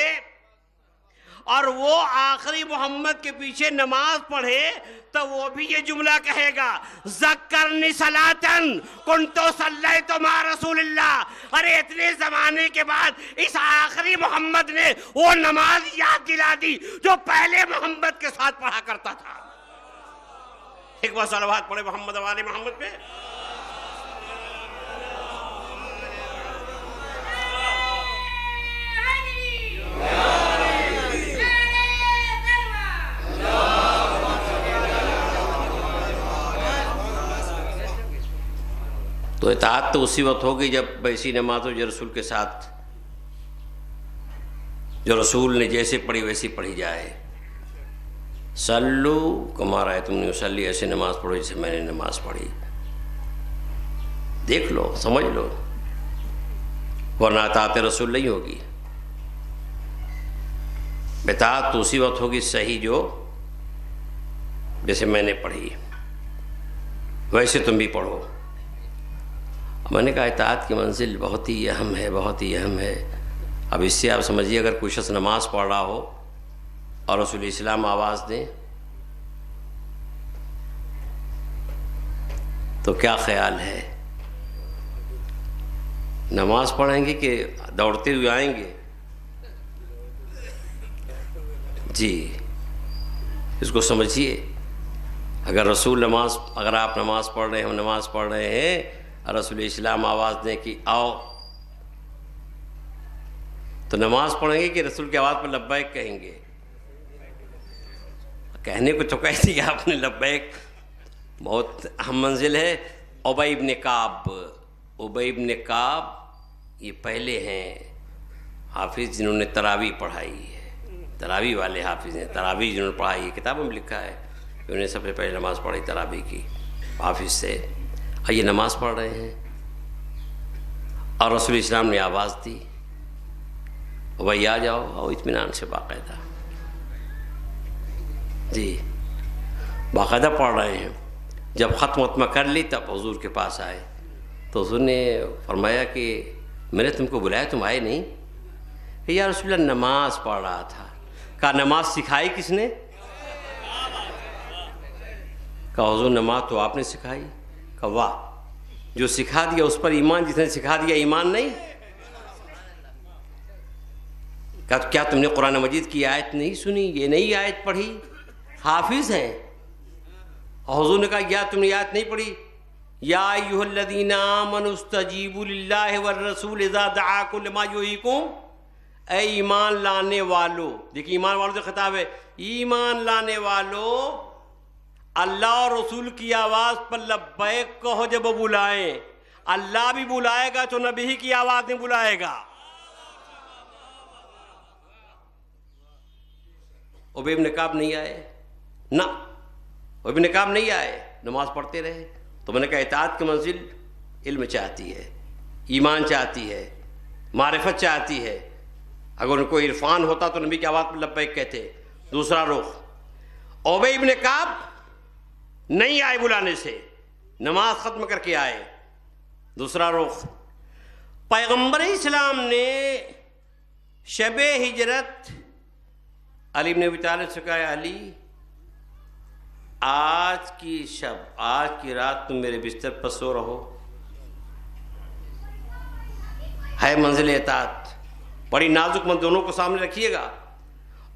اور وہ آخری محمد کے پیچھے نماز پڑھے تو وہ بھی یہ جملہ کہے گا ذکرنی صلاتن کنتو صلیت مع رسول اللہ۔ ارے اتنے زمانے کے بعد اس آخری محمد نے وہ نماز یاد دلا دی جو پہلے محمد کے ساتھ پڑھا کرتا تھا۔ ایک بار صلوات پڑھے محمد و آل محمد پہ۔ تو اطاعت تو اسی وقت ہوگی جب ایسی نماز ہو جو رسول کے ساتھ، جو رسول نے جیسے پڑھی ویسی پڑھی جائے۔ صلو کما رأیتمونی اصلی، ایسے نماز پڑھو جیسے میں نے نماز پڑھی۔ دیکھ لو، سمجھ لو، ورنہ اطاعت رسول نہیں ہوگی۔ اطاعت تو اسی وقت ہوگی صحیح جو جیسے میں نے پڑھی ویسے تم بھی پڑھو۔ میں نے کہا اطاعت کی منزل بہت ہی اہم ہے، بہت ہی اہم ہے۔ اب اس سے آپ سمجھیے اگر کوئی شخص نماز پڑھ رہا ہو اور رسول اسلام آواز دیں تو کیا خیال ہے؟ نماز پڑھیں گے کہ دوڑتے ہوئے آئیں گے؟ جی اس کو سمجھیے۔ اگر آپ نماز پڑھ رہے ہیں، ہم نماز پڑھ رہے ہیں اور رسول اسلام آواز دیں کہ آؤ، تو نماز پڑھیں گے کہ رسول کی آواز پر لبیک کہیں گے؟ کہنے کو تو کہہ دیا آپ نے لبیک، بہت اہم منزل ہے۔ ابی بن کعب یہ پہلے ہیں حافظ جنہوں نے تراویح پڑھائی ہے، تراویح والے حافظ ہیں، تراویح جنہوں نے پڑھائی ہے، کتابوں میں لکھا ہے کہ انہیں سب سے پہلے نماز پڑھی تراویح کی حافظ سے۔ یہ نماز پڑھ رہے ہیں اور رسول اسلام نے آواز دی بھائی آ جاؤ، اور اطمینان سے باقاعدہ، جی باقاعدہ پڑھ رہے ہیں۔ جب ختم کر لی تب حضور کے پاس آئے تو حضور نے فرمایا کہ میں نے تم کو بلایا، تم آئے نہیں؟ کہ یا رسول اللہ نماز پڑھ رہا تھا۔ کہا نماز سکھائی کس نے؟ کہا حضور نماز تو آپ نے سکھائی۔ کہا واہ، جو سکھا دیا اس پر ایمان، جس نے سکھا دیا ایمان نہیں؟ کہا کیا تم نے قرآن مجید کی آیت نہیں سنی، یہ نئی آیت پڑھی؟ حافظ ہیں۔ اور حضور نے کہا یا تم نے آیت نہیں پڑھی، یا ایھا الذین آمنوا استجیبوا للہ والرسول اذا دعاکم لما یحییکم، اے ایمان لانے والو، دیکھیں ایمان والوں سے خطاب ہے، ایمان لانے والو اللہ اور رسول کی آواز پر لبیک کہو جب وہ بلائیں۔ اللہ بھی بلائے گا تو نبی کی آواز نہیں بلائے گا۔ ابی بن کعب نہیں آئے، نہ ابی بن کعب نہیں آئے، نماز پڑھتے رہے۔ تو میں نے کہا اطاعت کی منزل علم چاہتی ہے، ایمان چاہتی ہے، معرفت چاہتی ہے۔ اگر ان کو عرفان ہوتا تو نبی کی آواز پر لبیک کہتے۔ دوسرا رخ، ابی بن کعب نہیں آئے بلانے سے، نماز ختم کر کے آئے۔ دوسرا رخ، پیغمبر اسلام نے شب ہجرت علی بن ابی طالب سے کہا علی آج کی شب، آج کی رات تم میرے بستر پر سو رہو۔ ہے منزل اطاعت، بڑی نازک من، دونوں کو سامنے رکھیے گا۔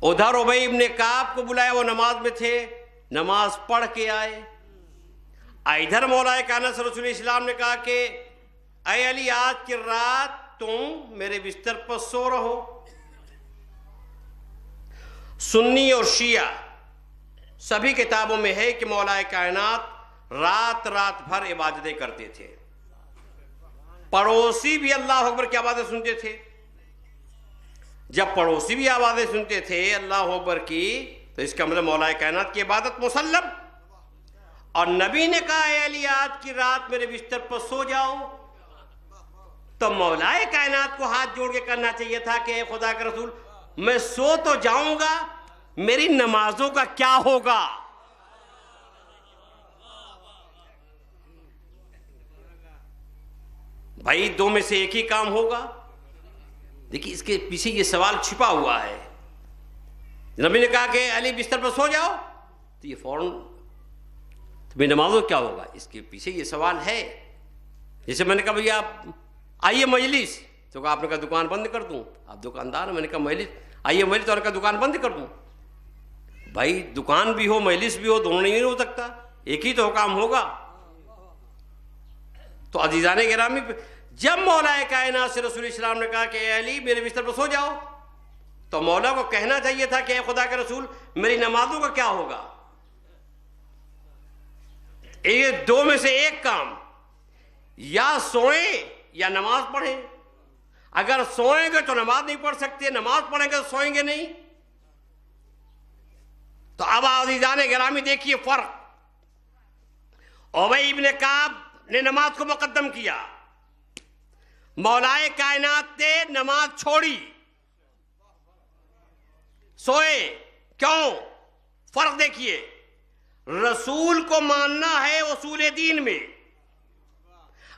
ادھر ابی بن کعب کو بلایا، وہ نماز میں تھے، نماز پڑھ کے آئے۔ ادھر مولا کائنات رسول اسلام نے کہا کہ اے علی آج کی رات تم میرے بستر پر سو رہو۔ سنی اور شیعہ سبھی کتابوں میں ہے کہ مولا کائنات رات بھر عبادتیں کرتے تھے، پڑوسی بھی اللہ اکبر کی آوازیں سنتے تھے۔ جب پڑوسی بھی آوازیں سنتے تھے اللہ اکبر کی تو اس کا مطلب مولا کائنات کی عبادت مسلم۔ اور نبی نے کہا اے علی آج کی رات میرے بستر پر سو جاؤ، تو مولا کائنات کو ہاتھ جوڑ کے کرنا چاہیے تھا کہ اے خدا کے رسول میں سو تو جاؤں گا، میری نمازوں کا کیا ہوگا؟ بھائی دو میں سے ایک ہی کام ہوگا، دیکھیے اس کے پیچھے یہ سوال چھپا ہوا ہے. نبی نے کہا کہ علی بستر پر سو جاؤ, تو یہ فوراً تمہیں نمازوں کیا ہوگا؟ اس کے پیچھے یہ سوال ہے. جیسے میں نے کہا بھئی آپ آئیے مجلس, تو کہا آپ نے کہا دکان بند کر دوں, آپ دکاندار ہیں. میں نے کہا مجلس آئیے مجلس, تو نے کہا دکان بند کر دوں. بھائی دکان بھی ہو مجلس بھی ہو, دونوں نہیں ہو سکتا, ایک ہی تو کام ہوگا. تو عزیزان گرامی, جب مولا کائنات سے رسول اسلام نے کہا کہ اے علی میرے بستر پر سو جاؤ, تو مولا کو کہنا چاہیے تھا کہ اے خدا کے رسول میری نمازوں کا کیا ہوگا؟ یہ دو میں سے ایک کام, یا سوئیں یا نماز پڑھیں. اگر سوئیں گے تو نماز نہیں پڑھ سکتے, نماز پڑھیں گے تو سوئیں گے نہیں. تو اب عزیزان گرامی دیکھیے فرق. ابی ابن کعب نے نماز کو مقدم کیا, مولائے کائنات نے نماز چھوڑی, سوئے. کیوں؟ فرق دیکھیے. رسول کو ماننا ہے اصول دین میں,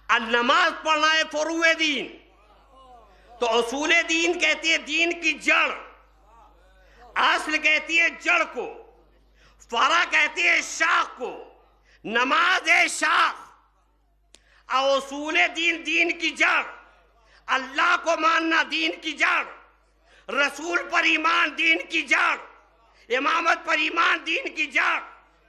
اور نماز پڑھنا ہے فروع دین. تو اصول دین کہتی ہے دین کی جڑ, اصل کہتی ہے جڑ کو, فرع کہتی ہے شاخ کو. نماز ہے شاخ, اور اصول دین دین کی جڑ. اللہ کو ماننا دین کی جڑ, رسول پر ایمان دین کی جڑ, امامت پر ایمان دین کی جڑ,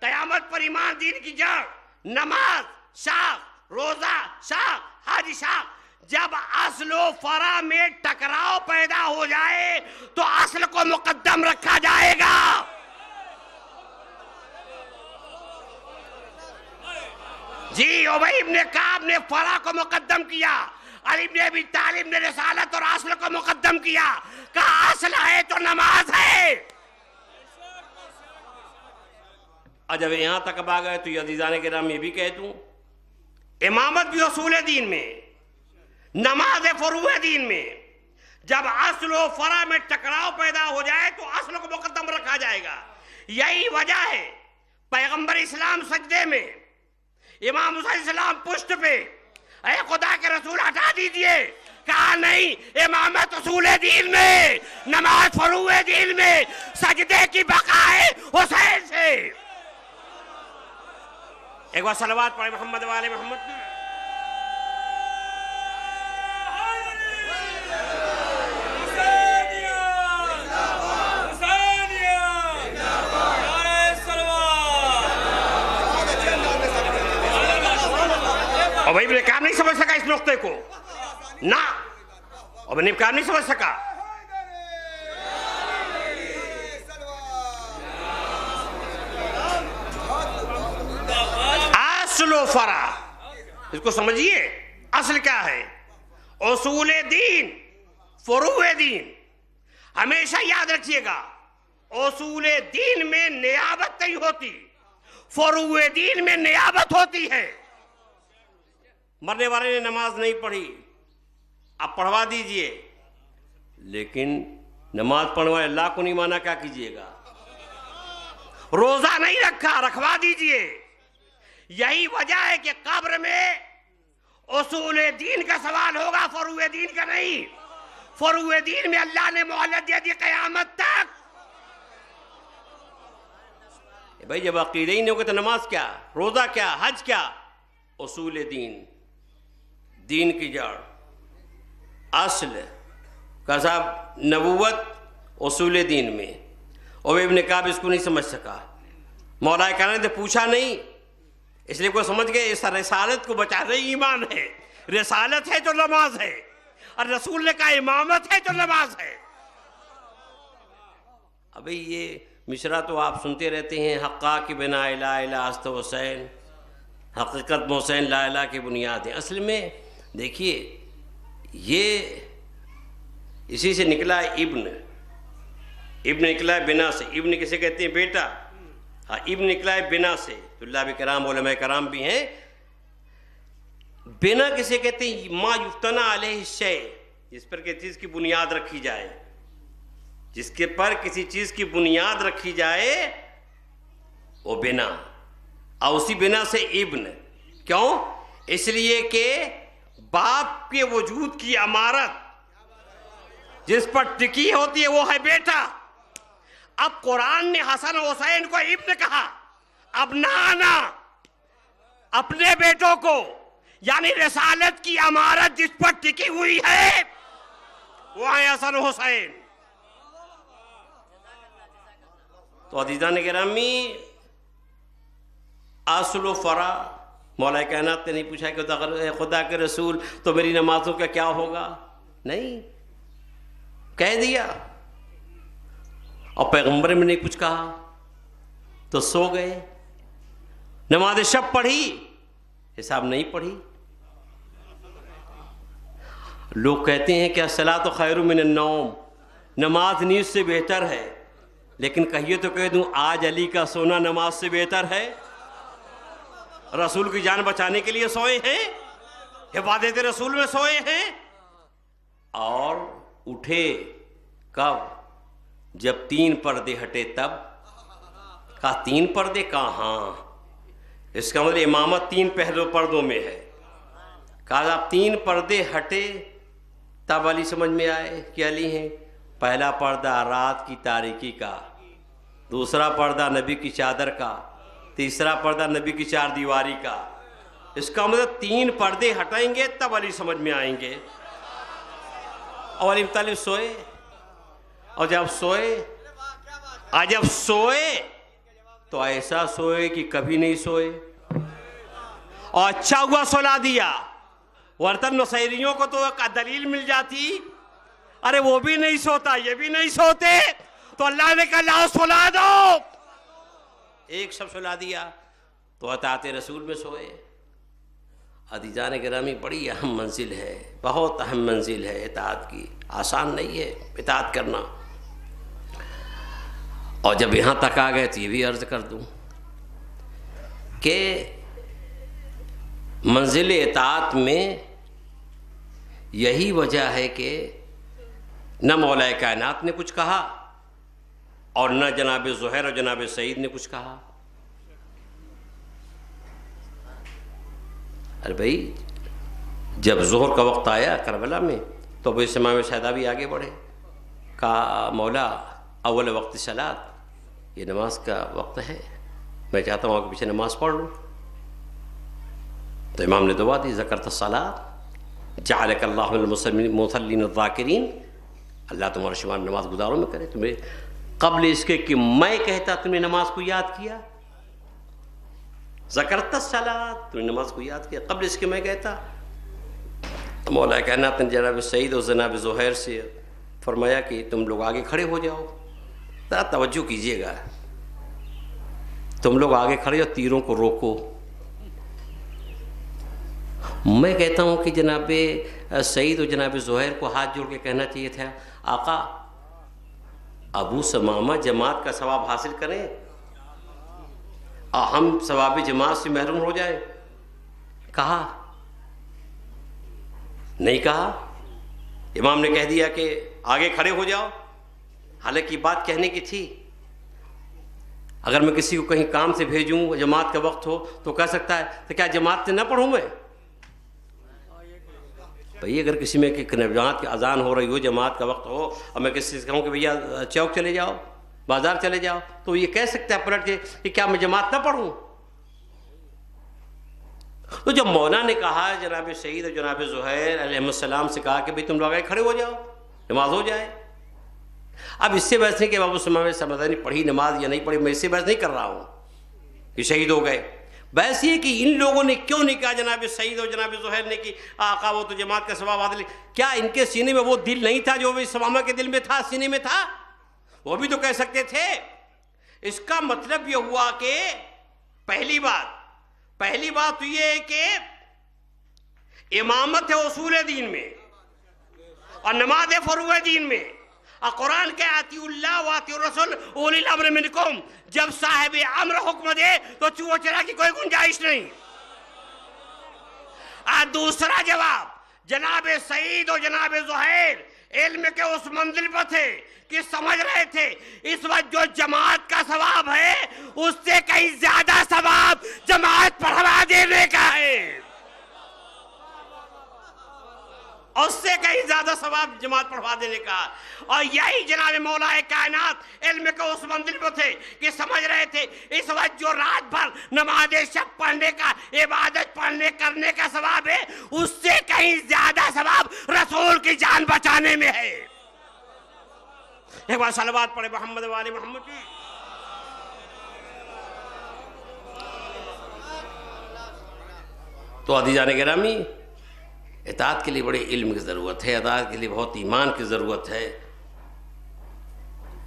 قیامت پر ایمان دین کی جڑ. نماز شاخ, روزہ شاخ, حج شاخ. جب اصل و فرع میں ٹکراؤ پیدا ہو جائے تو اصل کو مقدم رکھا جائے گا. جی ابی ابن کعب نے فرع کو مقدم کیا, علی بن ابی طالب نے رسالت اور اصل کو مقدم کیا. کہا اصل ہے تو نماز ہے. اور جب یہاں تک اب آ گئے تو یہ عزیزان کرام یہ بھی کہہ دوں, امامت بھی اصول دین میں, نماز فروع دین میں. جب اصل و فرع میں ٹکراؤ پیدا ہو جائے تو اصل کو مقدم رکھا جائے گا. یہی وجہ ہے پیغمبر اسلام سجدے میں, امام حسین السلام پشت پہ, اے خدا کے رسول ہٹا دیجئے. کہا نہیں, امامت اصول دین میں, نماز فروع دین میں, سجدے کی بقا ہے حسین سے. ایک بار صلوات پڑھیں محمد والے محمد. ابی ابن کعب نہیں سمجھ سکا اس نقطے کو, نہ ابی ابن کعب نہیں سمجھ سکا. اصل و فرع اس کو سمجھیے. اصل کیا ہے؟ اصول دین فروع دین. ہمیشہ یاد رکھیے گا, اصول دین میں نیابت نہیں ہوتی, فروع دین میں نیابت ہوتی ہے. مرنے والے نے نماز نہیں پڑھی, آپ پڑھوا دیجئے, لیکن نماز پڑھنے والے اللہ کو نہیں مانا, کیا کیجئے گا؟ روزہ نہیں رکھا, رکھوا دیجئے. یہی وجہ ہے کہ قبر میں اصول دین کا سوال ہوگا, فروع دین کا نہیں. فروع دین میں اللہ نے مہلت دے دی قیامت تک. بھائی جب عقیدہ ہی نہیں ہوگا تو نماز کیا, روزہ کیا, حج کیا؟ اصول دین, دین کی جڑ, اصل کا صاحب نبوت اصول دین میں. ابی ابن کعب اس کو نہیں سمجھ سکا. مولا کائنات نے پوچھا نہیں, اس لیے کوئی سمجھ گئے اس رسالت کو بچا رہے ایمان ہے. رسالت ہے تو نماز ہے, اور رسول نے کہا امامت ہے تو نماز ہے. ابھی یہ مشرا تو آپ سنتے رہتے ہیں, حقا کی بنا الہ الہ است حسین, حقیقت میں حسین لا الہ کی بنیاد ہے. اصل میں دیکھیے یہ اسی سے نکلا ہے ابن. ابن نکلا ہے بنا سے. ابن کسے کہتے ہیں؟ بیٹا. ہاں, ابن نکلا ہے بنا سے. تو اللہ بھی کرام, علماء کرام بھی ہیں. بنا کسے کہتے ہیں؟ ما یفتنا علیہ الشیء, جس پر کسی چیز کی بنیاد رکھی جائے, جس کے پر کسی چیز کی بنیاد رکھی جائے وہ بنا. اور اسی بنا سے ابن. کیوں؟ اس لیے کہ باپ کے وجود کی امارت جس پر ٹکی ہوتی ہے وہ ہے بیٹا۔ اب قرآن نے حسن حسین کو ابن کہا، ابنانا، اپنے بیٹوں کو، یعنی رسالت کی امارت جس پر ٹکی ہوئی ہے وہ ہے حسن حسین۔ تو عزیزان گرامی، اصل و فرع مولا کائنات نے نہیں پوچھا کہ خدا کے رسول تو میری نمازوں کا کیا ہوگا، نہیں، کہہ دیا۔ اور پیغمبر میں نہیں کچھ کہا تو سو گئے۔ نماز شب پڑھی، حساب نہیں پڑھی۔ لوگ کہتے ہیں کہ الصلاۃ خیر من النوم، نماز نیند سے بہتر ہے، لیکن کہیے تو کہہ دوں آج علی کا سونا نماز سے بہتر ہے؟ رسول کی جان بچانے کے لیے سوئے ہیں، حفاظت رسول میں سوئے ہیں، اور اٹھے کب؟ جب 3 پردے ہٹے تب۔ کہا 3 پردے؟ کہاں؟ اس کا مطلب امامت 3 پردوں میں ہے۔ کہا آپ 3 پردے ہٹے تب علی سمجھ میں آئے کہ علی ہیں۔ پہلا پردہ رات کی تاریکی کا، دوسرا پردہ نبی کی چادر کا، تیسرا پردہ نبی کی 4 دیواری کا۔ اس کا مطلب 3 پردے ہٹائیں گے تب علی سمجھ میں آئیں گے۔ اور علی طالب سوئے، اور جب سوئے تو ایسا سوئے کہ کبھی نہیں سوئے، اور اچھا ہوا سلا دیا، ورنہ نصیریوں کو تو ایک دلیل مل جاتی، ارے وہ بھی نہیں سوتا یہ بھی نہیں سوتے، تو اللہ نے کہا لاؤ سلا دو، ایک شب سلا دیا تو اطاعت رسول میں سوئے۔ عزیزان گرامی، بڑی اہم منزل ہے، بہت اہم منزل ہے اطاعت کی، آسان نہیں ہے اطاعت کرنا۔ اور جب یہاں تک آ گئے تو یہ بھی عرض کر دوں کہ منزل اطاعت میں یہی وجہ ہے کہ نہ مولا کائنات نے کچھ کہا اور نہ جناب زہیر اور جناب سعید نے کچھ کہا۔ ارے بھائی، جب ظہر کا وقت آیا کربلا میں تو ابو اسماعیل شہدابی آگے بڑھے، کہا مولا اول وقت صلاۃ، یہ نماز کا وقت ہے، میں چاہتا ہوں آپ کے پیچھے نماز پڑھ لوں۔ تو امام نے دعا دی، ذکرت الصلاۃ جعلک اللہ من المصلین الذاکرین، اللہ تمہارا شمار نماز گزاروں میں کرے۔ تمہیں قبل اس کے کہ میں کہتا تم نے نماز کو یاد کیا، ذکرت الصلاۃ، تم نے نماز کو یاد کیا قبل اس کے میں کہتا۔ مولا کائنات نے جناب سعید اور جناب زہیر سے فرمایا کہ تم لوگ آگے کھڑے ہو جاؤ، ذرا توجہ کیجیے گا، تم لوگ آگے کھڑے ہو، تیروں کو روکو۔ میں کہتا ہوں کہ جناب سعید اور جناب زہیر کو ہاتھ جوڑ کے کہنا چاہیے تھا، آقا ابو سمامہ جماعت کا ثواب حاصل کریں اور ہم ثواب جماعت سے محروم ہو جائیں۔ کہا نہیں کہا، امام نے کہہ دیا کہ آگے کھڑے ہو جاؤ، حالانکہ بات کہنے کی تھی۔ اگر میں کسی کو کہیں کام سے بھیجوں، جماعت کا وقت ہو تو کہہ سکتا ہے تو کیا جماعت سے نہ پڑھوں میں؟ بھئی اگر کسی میں کہ جماعت کی اذان ہو رہی ہو، جماعت کا وقت ہو، اور میں کسی سے کہوں کہ بھیا چوک چلے جاؤ، بازار چلے جاؤ، تو یہ کہہ سکتا ہے پلٹ کے کہ کیا میں جماعت نہ پڑھوں؟ تو جب مولا نے کہا جناب سعید اور جناب زہیر علیہ السلام سے کہا کہ بھئی تم لوگ آگے کھڑے ہو جاؤ، نماز ہو جائے۔ اب اس سے بحث نہیں کہ ابو سمامہ سمجھا نہیں پڑھی نماز یا نہیں پڑھی، میں اس سے بحث نہیں کر رہا ہوں کہ شہید ہو گئے۔ بحث یہ کہ ان لوگوں نے کیوں نہیں کہا جناب سعید اور جناب زہیر نے کہ آقا وہ تو جماعت کا ثواب حاصل، کیا ان کے سینے میں وہ دل نہیں تھا جو ابو سمامہ کے دل میں تھا، سینے میں تھا؟ وہ بھی تو کہہ سکتے تھے۔ اس کا مطلب یہ ہوا کہ پہلی بات تو یہ ہے کہ امامت ہے اصول دین میں اور نماز ہے فروع دین میں، اور قرآن کے آتی اللہ و آتی الرسول اولی الامر منکم، جب صاحب امر حکم دے تو چوہ چرا کی کوئی گنجائش نہیں۔ اور دوسرا جواب، جناب سعید اور جناب زہیر علم کے اس منزل پر تھے کہ سمجھ رہے تھے اس وقت جو جماعت کا ثواب ہے اس سے کہیں زیادہ ثواب جماعت پڑھوا دینے کا ہے، اس سے کہیں زیادہ ثواب جماعت پڑھوا دینے کا. اور یہی جناب مولا کائنات علم کے اس منزل پہ تھے کہ سمجھ رہے تھے اس وقت جو رات بھر نماز شب پڑھنے کا، عبادت پڑھنے کرنے کا ثواب ہے، اس سے کہیں زیادہ ثواب رسول کی جان بچانے میں ہے. ایک بار صلوات پڑھے محمد و آل محمد کی. تو عزیزان گرامی، اطاعت کے لیے بڑے علم کی ضرورت ہے، اطاعت کے لیے بہت ایمان کی ضرورت ہے.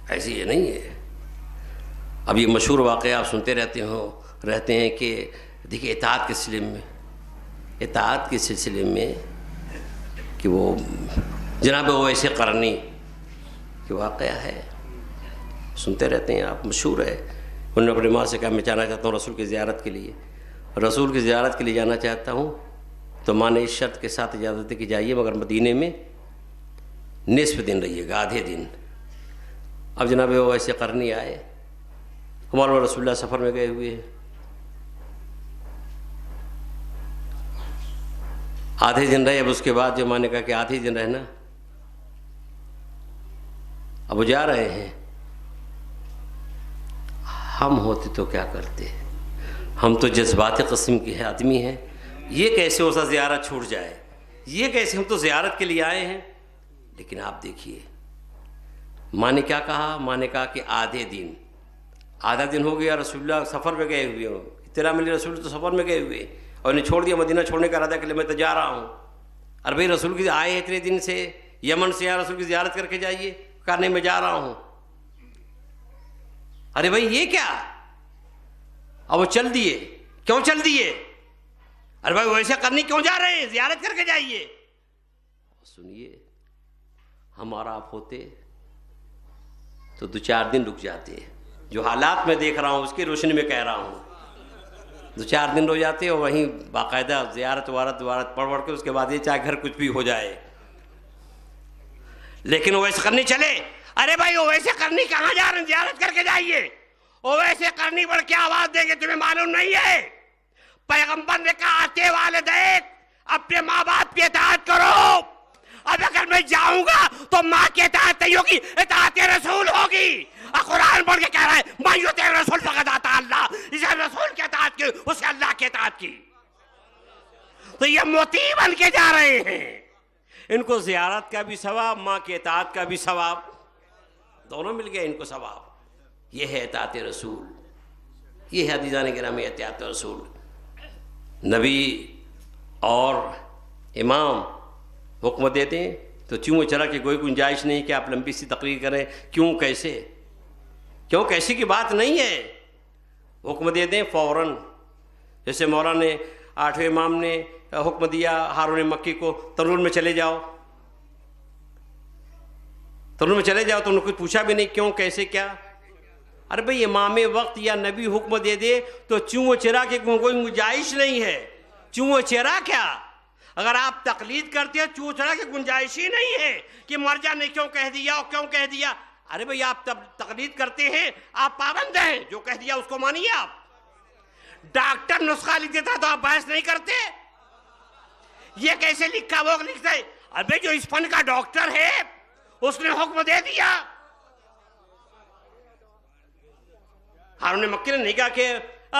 ایسی یہ نہیں ہے. اب یہ مشہور واقعہ آپ سنتے رہتے ہیں کہ دیکھیے اطاعت کے سلسلے میں کہ وہ جناب اویس قرنی کہ واقعہ ہے، سنتے رہتے ہیں آپ، مشہور ہے. انہوں نے اپنی ماں سے کہا میں جانا چاہتا ہوں رسول کی زیارت کے لیے، رسول کی زیارت کے لیے جانا چاہتا ہوں. تو ماں نے اس شرط کے ساتھ اجازت دی کہ جائیے مگر مدینے میں نصف دن رہیے گا، آدھے دن. اب جناب وہ ایسے قرنی آئے، ہمارا رسول اللہ سفر میں گئے ہوئے ہیں، آدھے دن رہے. اب اس کے بعد جو ماں نے کہا کہ آدھے دن رہنا، اب وہ جا رہے ہیں. ہم ہوتے تو کیا کرتے، ہم تو جذباتی قسم کے آدمی ہیں. یہ کیسے ہو سکتا زیارت چھوٹ جائے، یہ کیسے، ہم تو زیارت کے لیے آئے ہیں. لیکن آپ دیکھیے ماں نے کیا کہا، ماں نے کہا کہ آدھا دن ہو گیا رسول اللہ سفر میں گئے ہوئے ہوں، اطلاع ملی رسول تو سفر میں گئے ہوئے اور انہیں چھوڑ دیا، مدینہ چھوڑنے کا ارادہ کے لیے میں تو جا رہا ہوں. اور بھائی رسول کی آئے ہیں اتنے دن سے یمن سے، یہاں رسول کی زیارت کر کے جائیے، کہا نہیں میں جا رہا ہوں. ارے بھائی یہ کیا، اب وہ چل دیے. کیوں چل دیے؟ ارے بھائی ویسے کرنی کیوں جا رہے ہیں، زیارت کر کے جائیے. سنیے ہمارا آپ ہوتے تو 2-4 دن رک جاتے. جو حالات میں دیکھ رہا ہوں اس کی روشنی میں کہہ رہا ہوں، 2-4 دن رک جاتے اور وہیں باقاعدہ زیارت وارت پڑھ کے اس کے بعد یہ چاہے گھر کچھ بھی ہو جائے. لیکن اویس قرنی چلے. ارے بھائی اویس قرنی کہاں جا رہے ہیں، زیارت کر کے جائیے. اویس قرنی بڑھ کے آواز دیں گے تمہیں معلوم نہیں ہے، پیغمبر نے کہا آتے والدین اپنے ماں باپ کی اطاعت کرو. اب اگر میں جاؤں گا تو ماں کی اطاعت نہیں ہوگی، اطاعت رسول ہوگی. قرآن پڑھ کے کہہ رہا ہے من یطع الرسول فقد اطاع اللہ، اسے رسول کی اطاعت کی اسے اللہ کی اطاعت کی. تو یہ موتی بن کے جا رہے ہیں. ان کو زیارت کا بھی ثواب، ماں کی اطاعت کا بھی ثواب، دونوں مل گئے ان کو ثواب. یہ ہے اطاعت رسول، یہ ہے عزیزان گرامی اطاعت رسول. نبی اور امام حکم دیتے ہیں تو چوں چرا کی کوئی گنجائش نہیں کہ آپ لمبی سی تقریر کریں. کیوں کیسے کی بات نہیں ہے. حکم دے دیں فوراً. جیسے مولانا نے 8ویں امام نے حکم دیا ہارون مکی کو تنور میں چلے جاؤ، تو انہوں نے کچھ پوچھا بھی نہیں کیوں کیسے کیا. ارے بھئی امام وقت یا نبی حکم دے دے تو چوں چرا کے کوئی گنجائش نہیں ہے. چوں چرا کیا، اگر آپ تقلید کرتے ہیں چوں چرا کی گنجائش ہی نہیں ہے کہ مرجع نے کیوں کہہ دیا اور کیوں کہہ دیا. ارے بھئی آپ تقلید کرتے ہیں، آپ پابند ہیں، جو کہہ دیا اس کو مانیے. آپ ڈاکٹر نسخہ لکھ دیتا تو آپ بحث نہیں کرتے. یہ کیسے لکھا وہ لکھتا ہے. ابھی جو اس فن کا ڈاکٹر ہے اس نے حکم دے دیا. ہارون مکی نے نہیں کہا کہ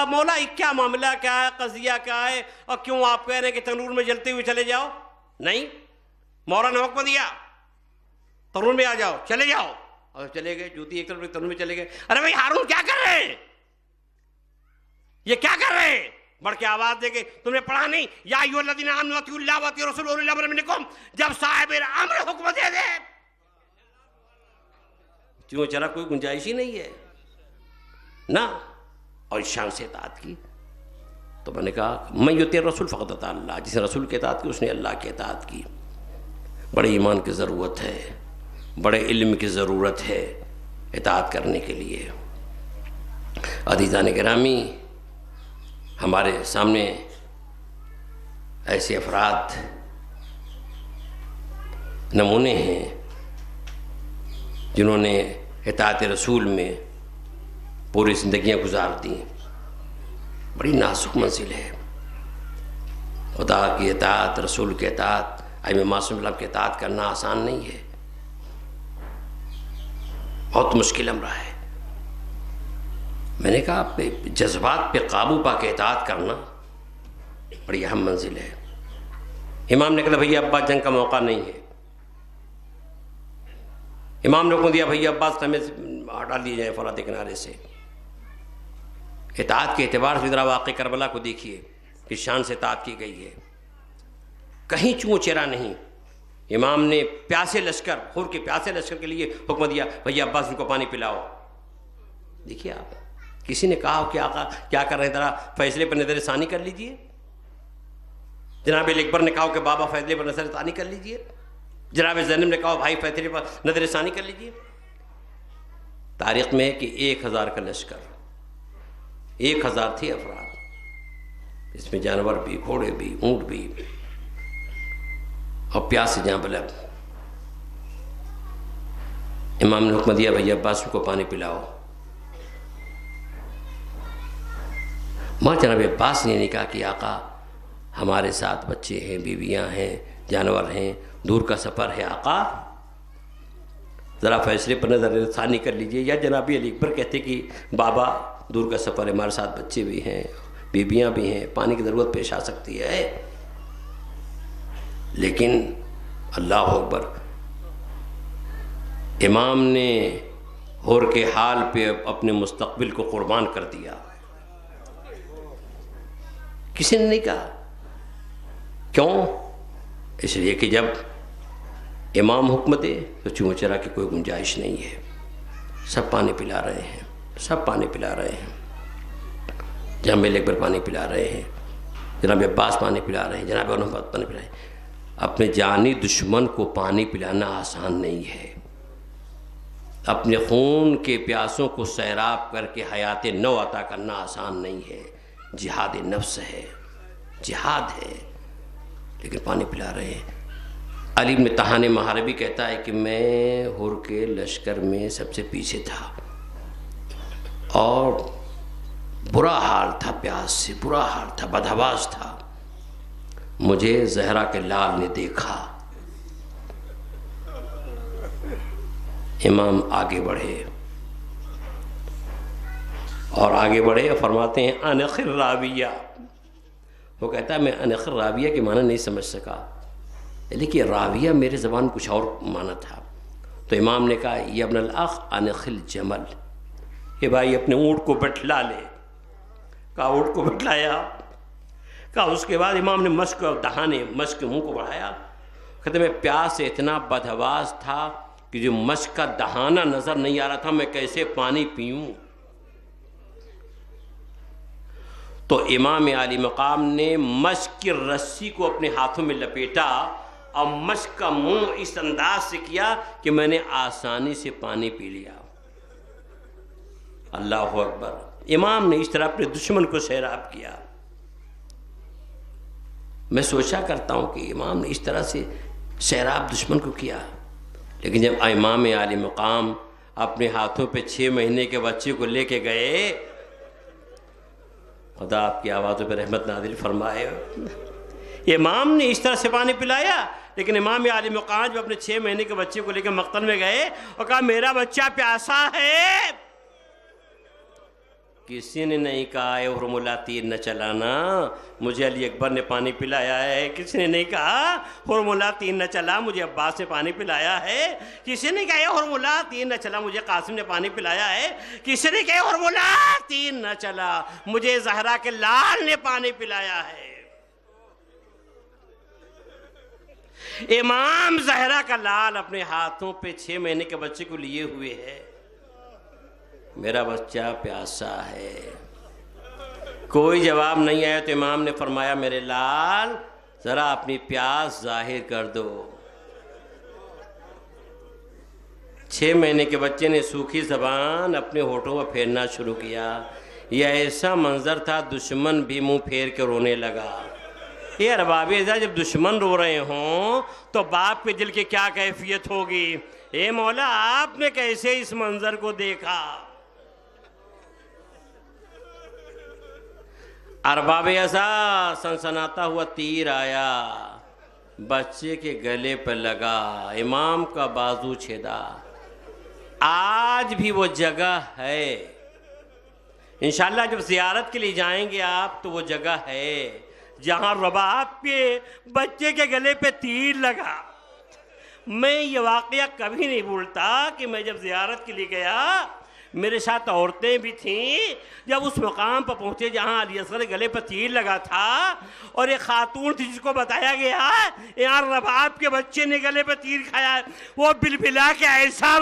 مولا کیا معاملہ کیا ہے، قضیہ کیا ہے، اور کیوں آپ کہہ رہے ہیں کہ تنور میں جلتے ہوئے چلے جاؤ. نہیں، مولا نے حکم دیا تنور میں آ جاؤ، چلے جاؤ، اور چلے گئے. جوتی ایک طرف تنور میں چلے گئے. ارے بھائی ہارون کیا کر رہے ہیں، یہ کیا کر رہے ہیں. بڑھ کے آواز دے کے تم نے پڑھا نہیں یا ایھا الذین آمنوا اطیعوا اللہ واطیعوا الرسول واولی الامر منکم. جب صاحب امر حکم دے دے کیوں چرا کوئی گنجائش ہی نہیں ہے نا. اور شان سے اطاعت کی. تو میں نے کہا من یطع الرسول فقد اطاع اللہ، جس نے رسول کی اطاعت کی اس نے اللہ کی اطاعت کی. بڑے ایمان کی ضرورت ہے، بڑے علم کی ضرورت ہے اطاعت کرنے کے لیے. عزیزان گرامی، ہمارے سامنے ایسے افراد نمونے ہیں جنہوں نے اطاعت رسول میں پوری زندگیاں گزار دیں. بڑی نازک منزل ہے. خدا کی اطاعت، رسول کی اطاعت ائمہ معصوم کی اطاعت کرنا آسان نہیں ہے، بہت مشکل امر ہے۔ میں نے کہا جذبات پہ قابو پا کے اطاعت کرنا بڑی اہم منزل ہے۔ امام نے کہا بھیا عباس جنگ کا موقع نہیں ہے، امام نے حکم دیا بھیا عباس ہمیں ہٹا لیے جائیں فرات کے کنارے سے۔ اطاعت کے اعتبار سے ذرا واقع کربلا کو دیکھیے، کس شان سے اطاعت کی گئی ہے، کہیں چوں چرا نہیں۔ امام نے پیاسے لشکر، خور کے پیاسے لشکر کے لیے حکم دیا بھیا عباس ان کو پانی پلاؤ۔ دیکھیے آپ، کسی نے کہا کہ آقا کیا کر رہے ہیں، ذرا فیصلے پر نظر ثانی کر لیجئے۔ جناب علی اکبر نے کہا کہ بابا فیصلے پر نظر ثانی کر لیجئے۔ جناب زینب نے کہا بھائی فیصلے پر نظر ثانی کر لیجئے۔ تاریخ میں ہے کہ 1000 کا لشکر، 1000 تھے افراد، اس میں جانور بھی، گھوڑے بھی، اونٹ بھی، اور پیاس سے جہاں بلب۔ امام نے حکم دیا بھیا عباس کو پانی پلاؤ۔ ماں جناب عباس نے نہیں کہا کہ آقا ہمارے ساتھ بچے ہیں، بیویاں ہیں، جانور ہیں، دور کا سفر ہے، آقا ذرا فیصلے پر نظر ثانی کر لیجئے۔ یا جناب علی اکبر کہتے کہ بابا دور کا سفر ہے، ہمارے ساتھ بچے بھی ہیں، بیویاں بھی ہیں، پانی کی ضرورت پیش آ سکتی ہے۔ لیکن اللہ اکبر، امام نے ہور کے حال پہ اپنے مستقبل کو قربان کر دیا۔ کسی نے نہیں کہا، کیوں؟ اس لیے کہ جب امام حکم دے تو چوں چرا کی کوئی گنجائش نہیں ہے۔ سب پانی پلا رہے ہیں، سب پانی پلا رہے ہیں، جناب علی اکبر پانی پلا رہے ہیں، جناب عباس پانی پلا رہے ہیں، جناب عمر پانی پلا رہے ہیں۔ اپنے جانی دشمن کو پانی پلانا آسان نہیں ہے، اپنے خون کے پیاسوں کو سیراب کر کے حیات نو عطا کرنا آسان نہیں ہے۔ جہاد نفس ہے، جہاد ہے، لیکن پانی پلا رہے ہیں۔ علی بن طحان محاربی کہتا ہے کہ میں ہور کے لشکر میں سب سے پیچھے تھا اور برا حال تھا، پیاس سے برا حال تھا، بدحواس تھا۔ مجھے زہرا کے لال نے دیکھا۔ امام آگے بڑھے اور آگے بڑھے فرماتے ہیں انخ الراویہ۔ وہ کہتا ہے میں انخ الراویہ کے معنی نہیں سمجھ سکا، لیکن راویہ میرے زبان کچھ اور معنی تھا۔ تو امام نے کہا یا ابن الاخ انخ الجمل، کہ بھائی اپنے اونٹ کو بٹھلا لے۔ کہا اونٹ کو بٹھلایا۔ کہا اس کے بعد امام نے مشک دہانے، مشک منہ کو بڑھایا۔ کہتے میں پیاس سے اتنا بدحواس تھا کہ جو مشک کا دہانہ نظر نہیں آ رہا تھا، میں کیسے پانی پیوں۔ تو امام عالی مقام نے مشک کی رسی کو اپنے ہاتھوں میں لپیٹا اور مشک کا منہ اس انداز سے کیا کہ میں نے آسانی سے پانی پی لیا۔ اللہ اکبر، امام نے اس طرح اپنے دشمن کو سیراب کیا۔ میں سوچا کرتا ہوں کہ امام نے اس طرح سے سیراب دشمن کو کیا، لیکن جب امام عالی مقام اپنے ہاتھوں پہ 6 مہینے کے بچے کو لے کے گئے، خدا آپ کی آوازوں پہ رحمت نازل فرمائے، امام نے اس طرح سے پانی پلایا، لیکن امام عالی مقام جب اپنے 6 مہینے کے بچے کو لے کے مقتل میں گئے اور کہا میرا بچہ پیاسا ہے، کسی نے نہیں کہا اے حرملہ تیر نہ چلانا، مجھے علی اکبر نے پانی پلایا ہے۔ کسی نے نہیں کہا حرملہ تیر نہ چلا، مجھے عباس نے پانی پلایا ہے۔ کسی نے کہا اے حرملہ تیر نہ چلا، مجھے قاسم نے پانی پلایا ہے۔ کسی نے کہا حرملہ تیر نہ چلا، مجھے زہرا کے لال نے پانی پلایا ہے۔ امام زہرا کا لال اپنے ہاتھوں پہ 6 مہینے کے بچے کو لیے ہوئے ہے، میرا بچہ پیاسا ہے۔ کوئی جواب نہیں آیا تو امام نے فرمایا میرے لال ذرا اپنی پیاس ظاہر کر دو۔ 6 مہینے کے بچے نے سوکھی زبان اپنے ہونٹوں پر پھیرنا شروع کیا۔ یہ ایسا منظر تھا دشمن بھی منہ پھیر کے رونے لگا۔ یہ ارباب اعزاز جب دشمن رو رہے ہوں تو باپ کے دل کی کیا کیفیت ہوگی؟ اے مولا آپ نے کیسے اس منظر کو دیکھا؟ ارباب اعزاز سنسناتا ہوا تیر آیا، بچے کے گلے پر لگا، امام کا بازو چھیدا۔ آج بھی وہ جگہ ہے، انشاءاللہ جب زیارت کے لیے جائیں گے آپ تو وہ جگہ ہے جہاں رباب کے بچے کے گلے پہ تیر لگا۔ میں یہ واقعہ کبھی نہیں بھولتا کہ میں جب زیارت کے لیے گیا، میرے ساتھ عورتیں بھی تھیں، جب اس مقام پر پہنچے جہاں علی اصغر گلے پر تیر لگا تھا، اور ایک خاتون تھی جس کو بتایا گیا یہاں رباب کے بچے نے گلے پر تیر کھایا، وہ بلبلا کے ایسا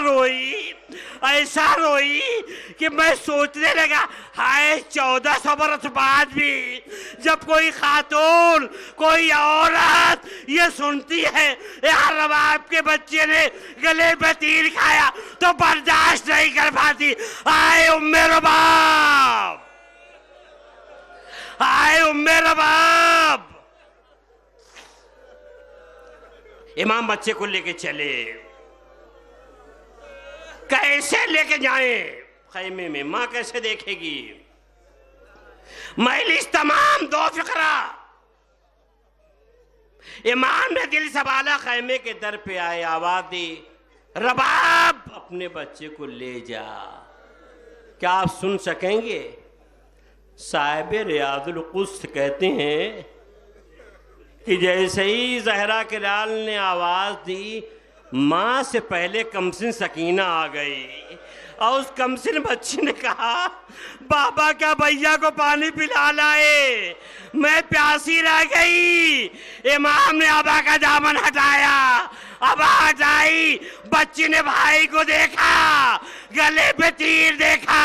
روئی کہ میں سوچنے لگا ہائے 1400 برس بعد بھی جب کوئی خاتون، کوئی عورت یہ سنتی ہے یہاں رباب کے بچے نے گلے پہ تیر کھایا تو برداشت نہیں کر پاتی۔ آئے ام رباب، آئے ام رباب۔ امام بچے کو لے کے چلے، کیسے لے کے جائیں خیمے میں؟ ماں کیسے دیکھے گی؟ مجلس تمام دو فقرہ، امام نے دل سنبھالا، خیمے کے در پہ آئے، آواز دی رباب اپنے بچے کو لے جا۔ کیا آپ سن سکیں گے؟ صاحب ریاض القدس کہتے ہیں کہ جیسے ہی زہرا کے لال نے آواز دی، ماں سے پہلے کمسن سکینہ آ گئی، اور اس کمسن بچی نے کہا بابا کیا بھیا کو پانی پلا لائے، میں پیاسی رہ گئی۔ امام نے ابا کا دامن ہٹایا، ابا ہٹائی، بچی نے بھائی کو دیکھا، گلے پہ تیر دیکھا،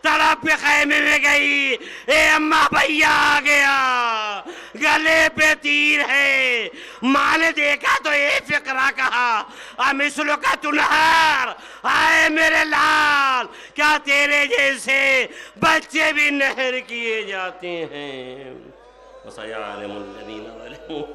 تڑپ کے خیمے میں گئی، اے اماں بھیا آ گیا، گلے پہ تیر ہے۔ ماں نے دیکھا تو اے فقرہ کہا امثلو کا تنہر، آئے میرے لال کیا تیرے جیسے بچے بھی نہر کیے جاتے ہیں۔ وَسَيَعْلَمُ الَّذِينَ ظَلَمُوا